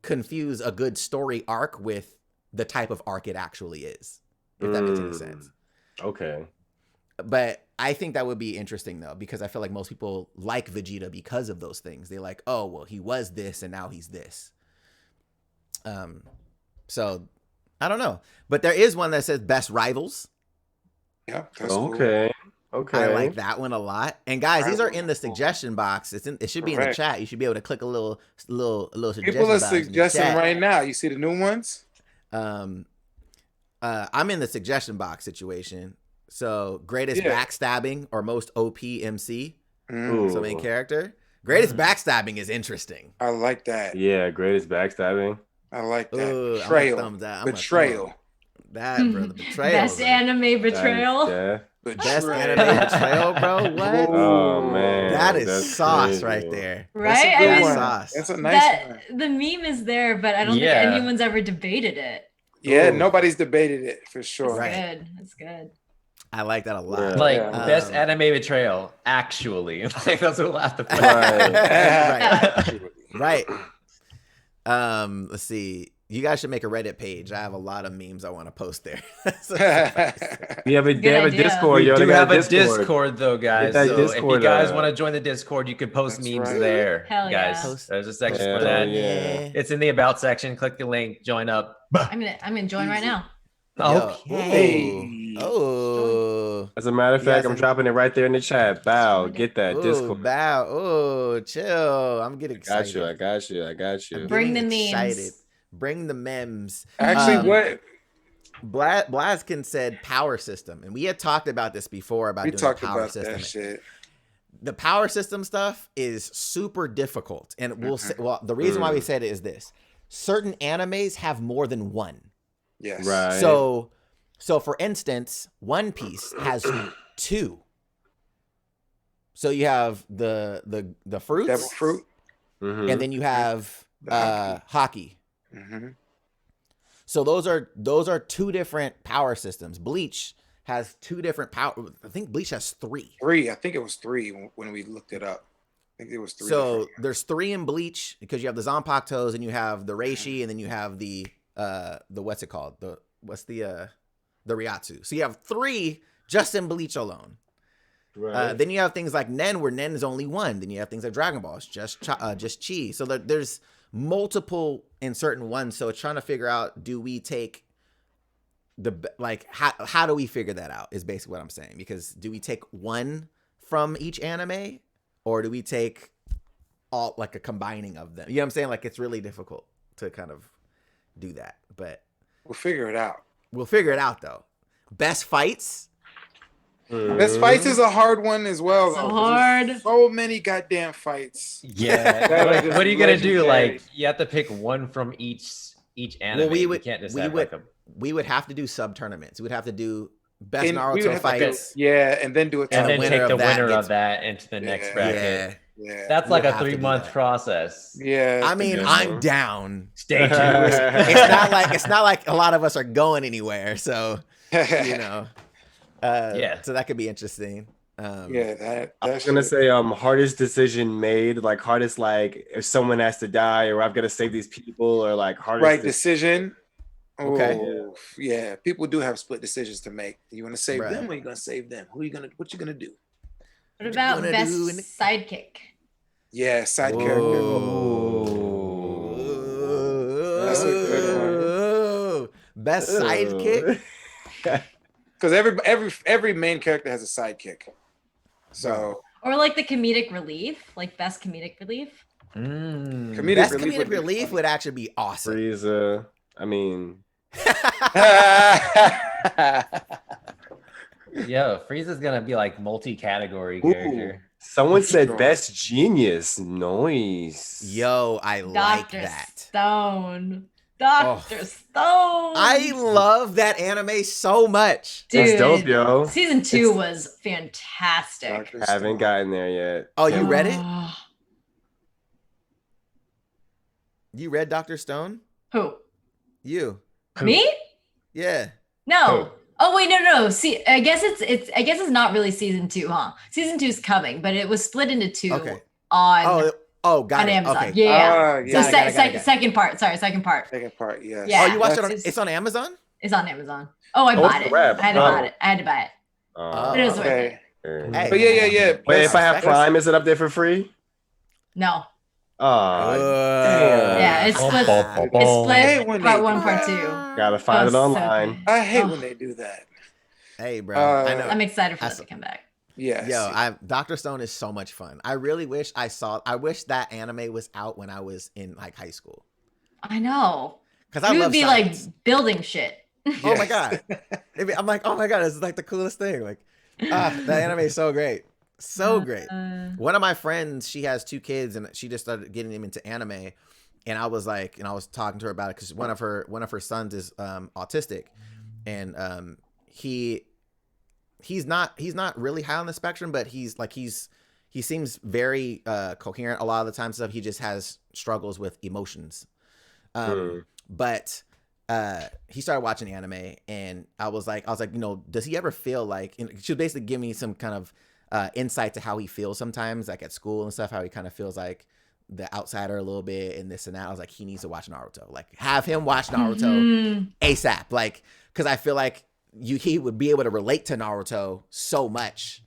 confuse a good story arc with the type of arc it actually is. If that makes any sense. Okay. But I think that would be interesting though, because I feel like most people like Vegeta because of those things. They like, oh, well, he was this and now he's this. So I don't know. But there is one that says best rivals. Yeah. That's okay. Cool. Okay. I like that one a lot. And guys, these are in the suggestion box. It should be in the chat. You should be able to click a little suggestion. People are suggesting right now. You see the new ones? I'm in the suggestion box situation. So greatest backstabbing or most OP MC. So main character. Greatest backstabbing is interesting. I like that. Yeah, greatest backstabbing. I like that. Ooh, betrayal. Betrayal. That, bro. The betrayal. Best anime betrayal. Best anime betrayal, bro. What? Oh man, that is sauce crazy. Right there. Right? That's one. Sauce. That's a nice one. The meme is there, but I don't think anyone's ever debated it. Yeah, nobody's debated it for sure. That's good. I like that a lot. Like best anime betrayal, actually. Like that's what we'll have to put. Right. Let's see. You guys should make a Reddit page. I have a lot of memes I want to post there. We have a Discord. We do have a Discord though, guys. So Discord, if you guys want to join the Discord, you can post memes there. Hell guys. Yeah. There's a section for that. Yeah. It's in the about section. Click the link, join up. I'm gonna join right now. Okay. Oh. As a matter of fact, I'm dropping it right there in the chat. Bow, get that Discord. Bow. Oh, chill. I'm getting excited. I got you. Bring the memes. Bring the memes. Actually, what? Blaskin said power system, and we had talked about this before about doing the power system. That shit. The power system stuff is super difficult, and we'll say, the reason why we said it is this: certain animes have more than one. Yes. Right. So for instance, One Piece has 2. So you have the fruits, devil fruit, and then you have hockey. Mm-hmm. So those are 2 different power systems. Bleach has 2 different power. I think Bleach has 3. 3. I think it was 3 when we looked it up. I think it was 3. So there's 3 in Bleach because you have the Zanpakutos and you have the Reishi and then you have the what's it called? The Ryatsu. So you have 3 just in Bleach alone. Right. Then you have things like Nen, where Nen is only 1. Then you have things like Dragon Ball, it's just Chi. So there's multiple in certain ones. So it's trying to figure out, do we take how do we figure that out? Is basically what I'm saying. Because do we take 1 from each anime, or do we take all like a combining of them? You know what I'm saying? Like, it's really difficult to kind of do that, but we'll figure it out. We'll figure it out though. Best fights. Best fights is a hard one as well. So hard. There's so many goddamn fights. Yeah. What are you gonna do? Like, you have to pick 1 from each anime. Well, you can't just we would have to do sub tournaments. We would have to do best Naruto fights. And then do it. And then take the winner of that into the next bracket. Yeah. That's like a 3-month process. Yeah. I mean, I'm down. Stay tuned. It's not like a lot of us are going anywhere. So, you know. So that could be interesting. I was gonna say hardest decision made, like hardest, like if someone has to die or I've got to save these people, or like hardest decision. Okay. Yeah, people do have split decisions to make. You want to save them, or you gonna save them? What you gonna do? What about best sidekick? Yeah, side character. That's a good one. Best sidekick. Because every main character has a sidekick. So, or like the comedic relief, like best comedic relief. Comedic relief would actually be awesome. Frieza. I mean, Yo, Frieza's gonna be like multi-category character. Someone said best genius. Nice. Yo, I like that. Stone. Dr. Stone. I love that anime so much. Dude, it's dope, yo. Season 2 was fantastic. Haven't gotten there yet. Oh, you read it? You read Dr. Stone? Who? You. Me? Yeah. No. Who? Oh wait, no. See, I guess it's not really season 2, huh? Season 2 is coming, but it was split into 2 on got it. Amazon. Okay. Yeah. So got it. second part. Sorry, second part. Second part, yes. Yeah. Oh, you watched it it's on Amazon? It's on Amazon. Oh, I bought it. I had to buy it. But it was worth it. But yeah. Wait, if I have Prime, is it up there for free? No. Oh, yeah, it's split. Part 1, part 2. Gotta find it online. So I hate when they do that. Hey, bro. I know. I'm excited for it to come back. Yes. Yo, Dr. Stone is so much fun. I really wish I wish that anime was out when I was in like high school. I know. Because I would be science. like building shit. Oh my god. I'm like, oh my god, this is like the coolest thing. Like, that anime is so great. So great. One of my friends, she has 2 kids and she just started getting them into anime. And I was talking to her about it because one of her sons is autistic. And he's not really high on the spectrum, but he seems very coherent a lot of the time. Stuff he just has struggles with emotions. But he started watching anime, and I was like, you know, does he ever feel like? And she was basically giving me some kind of insight to how he feels sometimes, like at school and stuff, how he kind of feels like the outsider a little bit and this and that. I was like, he needs to watch Naruto. Like, have him watch Naruto ASAP. Like, because I feel like he would be able to relate to Naruto so much.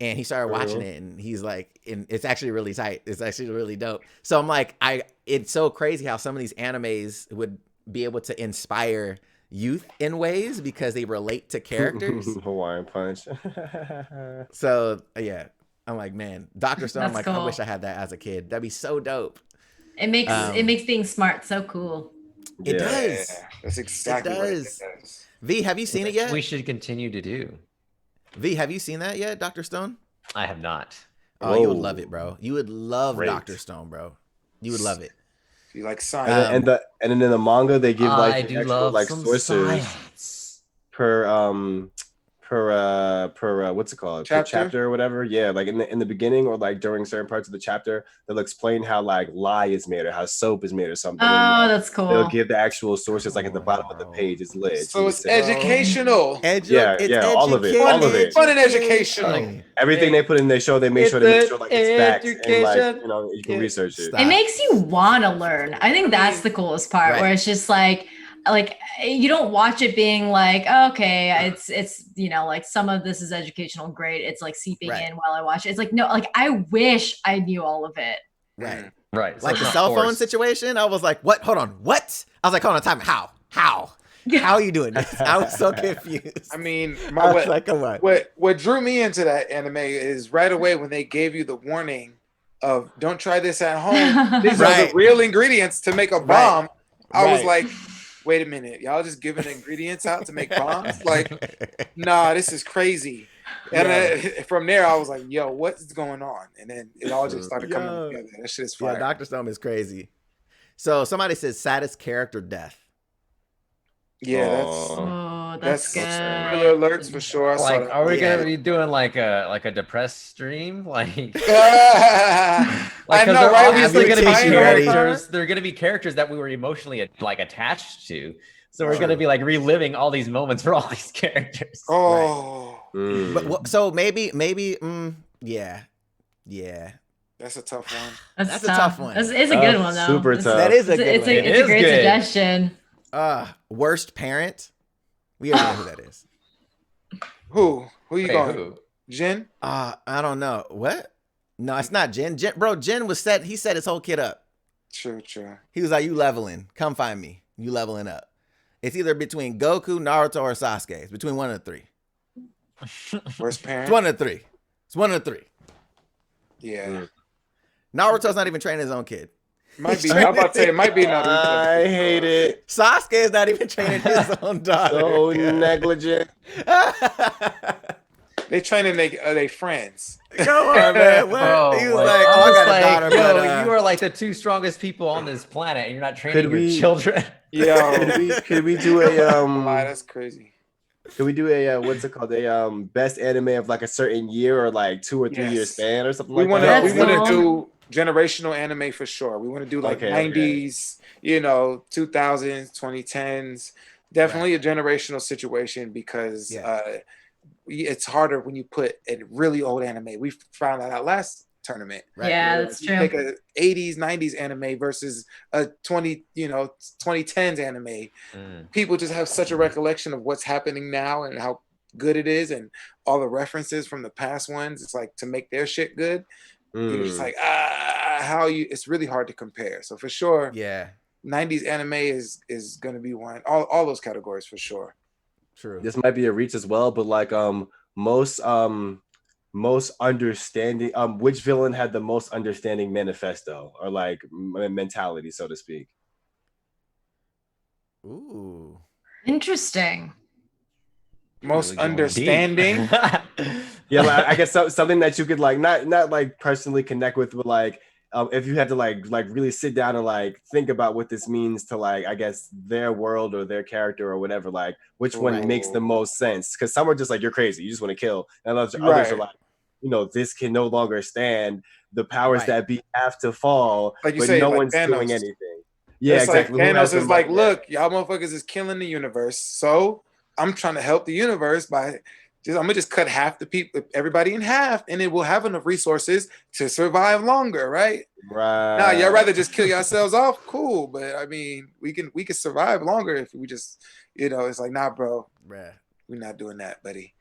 And he started watching it, and he's like, and it's actually really tight. It's actually really dope. So I'm like, it's so crazy how some of these animes would be able to inspire youth in ways because they relate to characters. Hawaiian Punch. So yeah, I'm like, man, Dr. Stone. I'm like, cool. I wish I had that as a kid. That'd be so dope. It makes being smart so cool. It does. That's exactly what it does. V, have you seen it yet? We should continue to do. V, have you seen that yet, Dr. Stone? I have not. Oh, you would love it, bro. You would love Dr. Stone, bro. You would love it. You like science. And then in the manga they give like I do love like some sources science. per what's it called? Chapter? Per chapter or whatever. Yeah, like in the beginning or like during certain parts of the chapter, they'll explain how like lye is made or how soap is made or something. Oh, that's cool. They'll give the actual sources like at the bottom of the page. It's lit. So it's educational. All of it. Fun and educational. Everything they put in their show, they make sure to make sure like it's facts and like you can research it. It makes you want to learn. I think that's the coolest part, where it's just like you don't watch it being like, oh, okay, it's like some of this is educational, great. It's like seeping in while I watch it. It's like, no, like I wish I knew all of it. Right. Like the cell phone situation, I was like, what? Hold on, what? I was like, hold on, time. How are you doing this? I was so confused. I mean, what drew me into that anime is right away when they gave you the warning of don't try this at home. These are the real ingredients to make a bomb. I was like, wait a minute, y'all just giving ingredients out to make bombs? Like, nah, this is crazy. And from there, I was like, yo, what's going on? And then it all just started coming together. That shit is fire. Yeah, Dr. Stone is crazy. So somebody says saddest character death. Yeah, that's good. Spoiler alerts for sure. Like, are we gonna be doing like a depressed stream? Like, I know, right? They're gonna be characters that we were emotionally like attached to. So we're gonna be like reliving all these moments for all these characters. But so maybe, yeah. That's a tough one. That's a tough one. It's a good one though. Super tough. That is a good one. It's a great suggestion. Worst parent. We already know who that is. Who you going? Jin? I don't know. What? No, it's not Jin. Jin was set. He set his whole kid up. True. He was like, "You leveling? Come find me. You leveling up." It's either between Goku, Naruto, or Sasuke. It's between one of the three. Worst parent? It's one of the three. It's one of the three. Yeah. Naruto's not even training his own kid. Might be. I'm about to say it might be Naruto. I hate it. Sasuke is not even training his own daughter. So negligent. They training they friends. Come on, man. What? He was like, I got a daughter, but you are like the two strongest people on this planet, and you're not training your children. Yo, could we do a that's crazy. Could we do a what's it called? A best anime of like a certain year or like 2 or 3 year span or something like that? We want to do generational anime for sure. We want to do like 90s, 2000s, 2010s. Definitely a generational situation because it's harder when you put a really old anime. We found that out last tournament. Right? Yeah, that's true. Take a 80s, 90s anime versus a 2010s anime. People just have such a recollection of what's happening now and how good it is and all the references from the past ones. It's like to make their shit good. You're just like, it's really hard to compare. So for sure, 90s anime is going to be one. All those categories for sure. True. This might be a reach as well, but like most understanding, which villain had the most understanding manifesto or like mentality, so to speak? Ooh, interesting. Most understanding. Yeah, I guess something that you could like not like personally connect with, but like if you had to like really sit down and like think about what this means to like I guess their world or their character or whatever, like which one makes the most sense? Because some are just like you're crazy, you just want to kill, and others are like, this can no longer stand. The powers that be have to fall, like but no one's Thanos. Doing anything. Yeah, it's exactly. Like Thanos is like, look, y'all motherfuckers is killing the universe, so I'm trying to help the universe by I'm gonna just cut half the people, everybody in half, and it will have enough resources to survive longer, right? Right. Now, y'all rather just kill yourselves off? Cool, but I mean, we can survive longer if we just, it's like, nah, bro, we're not doing that, buddy.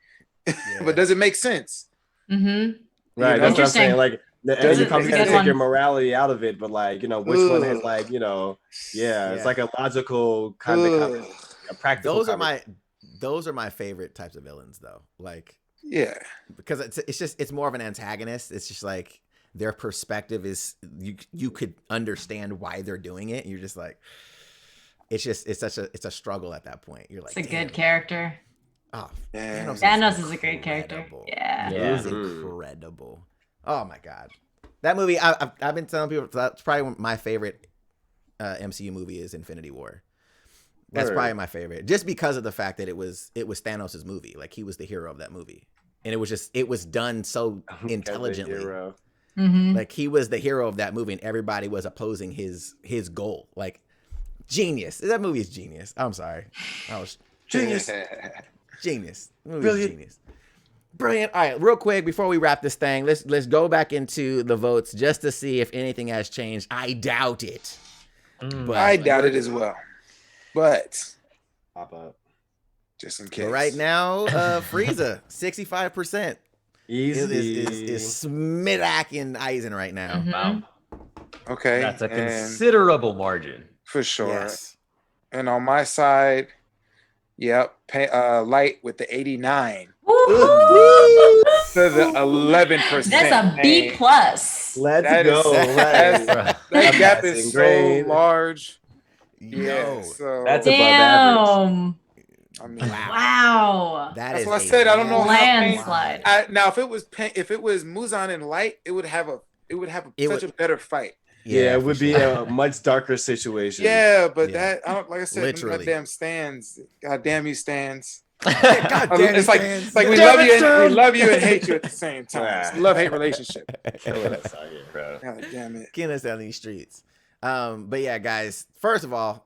But does it make sense? Mm-hmm. Right. That's what I'm saying. Like, and you come here to take your morality out of it, but like, which one is like, it's like a logical kind of a practical. Those are my favorite types of villains, though. Like, because it's more of an antagonist. It's just like their perspective is you could understand why they're doing it. You're just like, it's a struggle at that point. You're like, it's a good character. Oh, Thanos is a great character. Yeah, it is incredible. Oh my god, that movie! I've been telling people that's probably my favorite MCU movie is Infinity War. That's probably my favorite, just because of the fact that it was Thanos' movie. Like, he was the hero of that movie, and it was done so intelligently. Like, he was the hero of that movie, and everybody was opposing his goal. Like, genius. That movie is genius. I'm sorry, I was genius. Genius. Brilliant. Genius. Brilliant. All right, real quick before we wrap this thing, let's go back into the votes just to see if anything has changed. I doubt it. But I doubt it as well. But pop up just in case. But right now, Frieza 65%. Easy is smacking Aizen right now. Wow. Okay, that's a considerable margin for sure. Yes. And on my side, yep, Light with the 89 to the 11%. That's a B+. Let's go. That gap is so large. Yeah, so that's above average. I mean, wow. That's what I said. I don't know landslide. Now, if it was Muzan and Light, it would have such a better fight. Yeah, it would be a much darker situation. Yeah, but that I don't like I said. Goddamn stands. Goddamn you stands. It's like we love you and hate you at the same time. It's a love-hate relationship. God damn it. Killing us down these streets. But yeah, guys, first of all,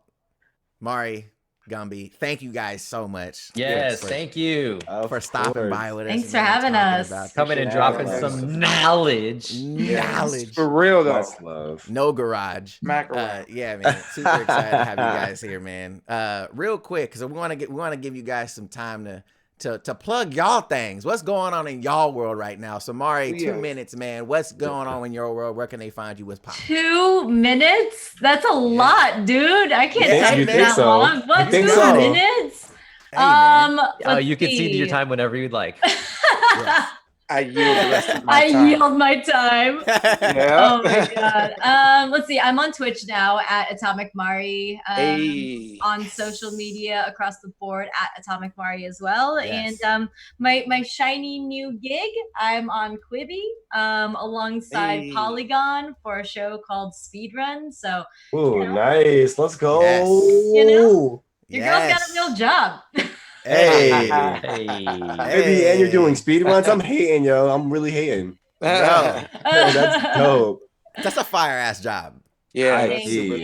Mari, Gumby, thank you guys so much. Yes, thank you for stopping by with us. Thanks for having us. Coming and dropping some knowledge. Knowledge. For real though. Love. No garage. Yeah, man. Super excited to have you guys here, man. Real quick, because we want to give you guys some time to plug y'all things. What's going on in y'all world right now? So Mari, 2 minutes, man. What's going on in your world? Where can they find you? What's popping? 2 minutes? That's a lot, dude. I can't type that long. What, 2 minutes? Hey, you can see your time whenever you'd like. Yes. I yield the rest of my time. I yield my time. Yeah. Oh my god. Let's see. I'm on Twitch now at atomicmari. On social media across the board at atomicmari as well. Yes. And my shiny new gig, I'm on Quibi alongside Polygon for a show called Speedrun. So nice. Let's go. Yes. Your girl's got a real job. Hey. And you're doing speed runs. I'm hating, yo. I'm really hating. That's dope. That's a fire ass job. Yeah, thank you.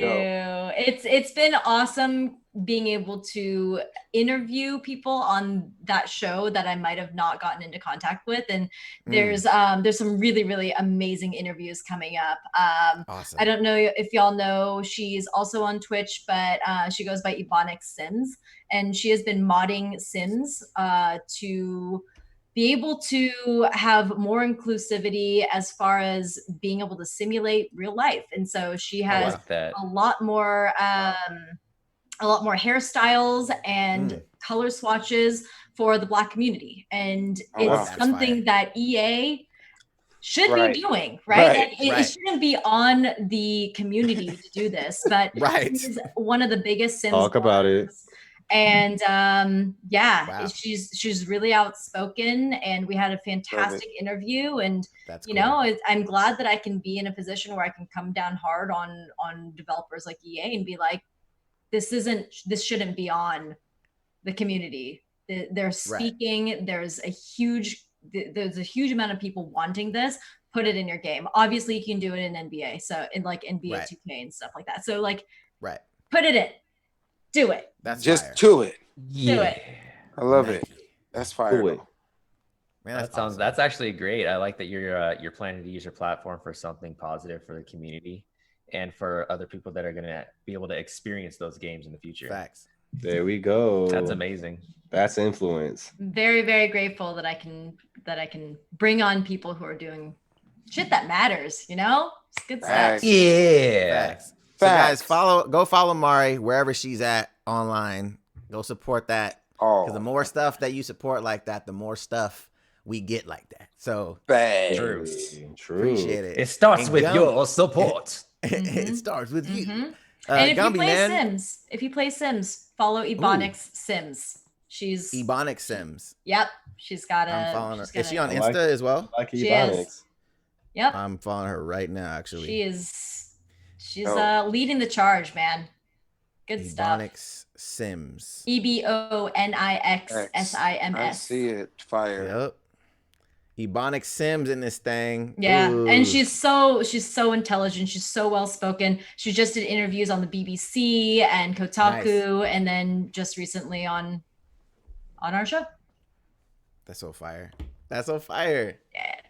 It's been awesome being able to interview people on that show that I might have not gotten into contact with, and there's some really, really amazing interviews coming up. Awesome. I don't know if y'all know, she's also on Twitch, but she goes by Ebonic Sims, and she has been modding Sims to be able to have more inclusivity as far as being able to simulate real life. And so she has a lot more hairstyles and color swatches for the Black community. And it's something that EA should be doing, right? It shouldn't be on the community to do this, but she's one of the biggest Sims. Talk about it. And she's really outspoken, and we had a fantastic interview. And I'm glad that I can be in a position where I can come down hard on developers like EA and be like, this shouldn't be on the community. They're speaking. There's a huge amount of people wanting this. Put it in your game. Obviously, you can do it in NBA, so in like NBA 2K and stuff like that. So put it in. Do it. That's just fire. Do it. Do it. I love it. That's fire. Man, that's actually great. I like that you're planning to use your platform for something positive for the community and for other people that are gonna be able to experience those games in the future. Facts. There we go. That's amazing. That's influence. Very, very grateful that I can bring on people who are doing shit that matters. It's good stuff. Yeah. Facts. So guys, go follow Mari wherever she's at online. Go support that. Because the more stuff that you support like that, the more stuff we get like that. So true. Appreciate it. It starts with your support. It starts with you. And if you play Sims, follow Ebonics Sims. She's Ebonic Sims. Yep. She's got I'm following her. Is she on Insta as well? Like she Ebonics. Is. Yep. I'm following her right now, actually. She's leading the charge, man. Good Ebonics stuff. Sims. EBONIXSIMS. I see it. Fire. Yep. Ebonic Sims in this thing. Yeah, Ooh. and she's so intelligent. She's so well spoken. She just did interviews on the BBC and Kotaku, and then just recently on our show. That's so fire. That's so fire.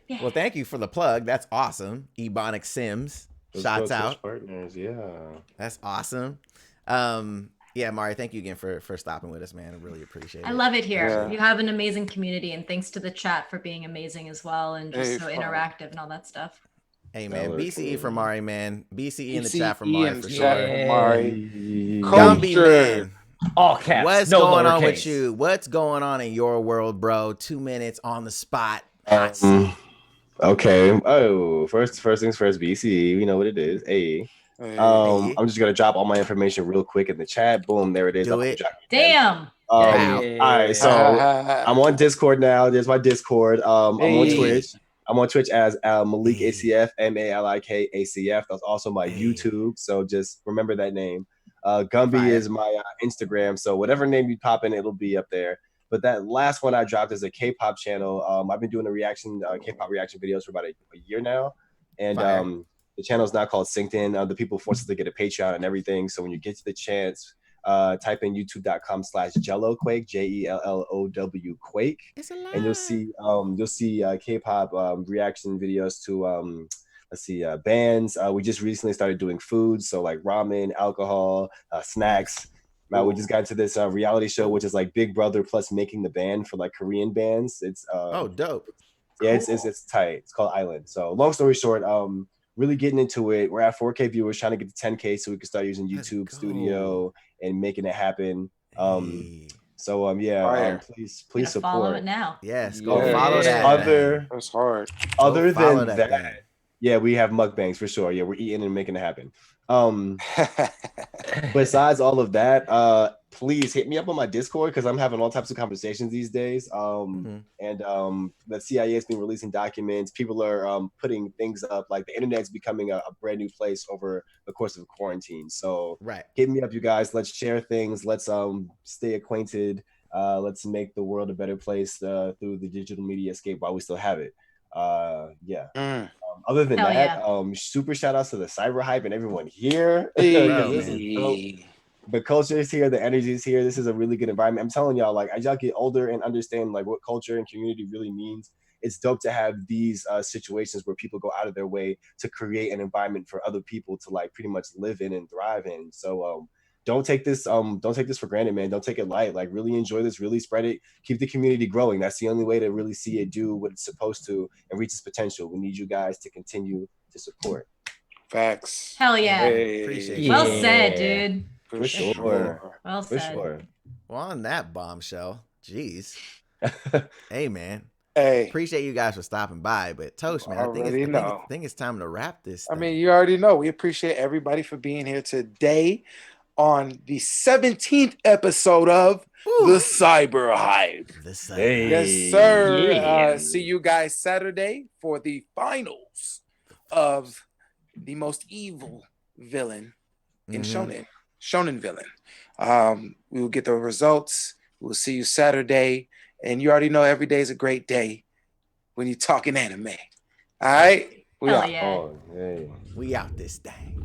Yeah. Well, thank you for the plug. That's awesome. Ebonic Sims. Shots out. Partners, yeah. That's awesome. Yeah, Mari, thank you again for stopping with us, man. I really appreciate it. I love it here. Yeah. You have an amazing community, and thanks to the chat for being amazing as well, and just so interactive and all that stuff. Hey, man, BCE for Mari, man. BCE in the BCE chat for Mari, in for the sure. chat for Mari. Gumby, man. All caps. What's no going on lowercase. with you? What's going on in your world, bro? 2 minutes on the spot. Okay. Oh, first things first, BCE. We know what it is. Hey. I'm just gonna drop all my information real quick in the chat. Boom, there it is. Do it. Damn. All right, so I'm on Discord now. There's my Discord. I'm on Twitch. I'm on Twitch as Malik ACF, Malik ACF. That's also my YouTube. So just remember that name. Gumby is my Instagram. So whatever name you pop in, it'll be up there. But that last one I dropped is a K-pop channel. I've been doing a K-pop reaction videos for about a year now, and the channel is now called Synced In. The people forced us to get a Patreon and everything. So when you get to the chance, type in youtube.com/JellowQuake, JELLOW Quake, and you'll see K-pop reaction videos to bands. We just recently started doing food, so like ramen, alcohol, snacks. Now we just got into this reality show, which is like Big Brother plus making the band for like Korean bands. It's dope. Yeah, cool. It's tight. It's called Island. So long story short, really getting into it. We're at 4K viewers, trying to get to 10K so we can start using YouTube Studio and making it happen. Please support. Follow it now. Yes, go follow that. That's hard. Other than that, yeah, we have mukbangs for sure. Yeah, we're eating and making it happen. Besides all of that, please hit me up on my Discord because I'm having all types of conversations these days. And the CIA has been releasing documents. People are putting things up. Like the internet's becoming a brand new place over the course of quarantine. So hit me up, you guys. Let's share things. Let's stay acquainted. Let's make the world a better place through the digital media escape while we still have it. Other than super shout outs to the CyberHype and everyone here. The culture is here, the energy is here. This is a really good environment. I'm telling y'all, like as y'all get older and understand like what culture and community really means, it's dope to have these situations where people go out of their way to create an environment for other people to like pretty much live in and thrive in. So don't take this for granted, man. Don't take it light. Like really enjoy this, really spread it, keep the community growing. That's the only way to really see it do what it's supposed to and reach its potential. We need you guys to continue to support. Facts. Hell yeah. Appreciate it. Well said, dude. For sure. Well said. Well, on that bombshell, jeez. Hey, man. Hey. Appreciate you guys for stopping by, but Toast, man, I think it's time to wrap this thing. I mean, you already know. We appreciate everybody for being here today on the 17th episode of the CyberHype. Hey. Yes, sir. Yeah. See you guys Saturday for the finals of the most evil villain in Shonen villain. We will get the results. We'll see you Saturday. And you already know every day is a great day when you're talking anime. All right? We out. We out this thing.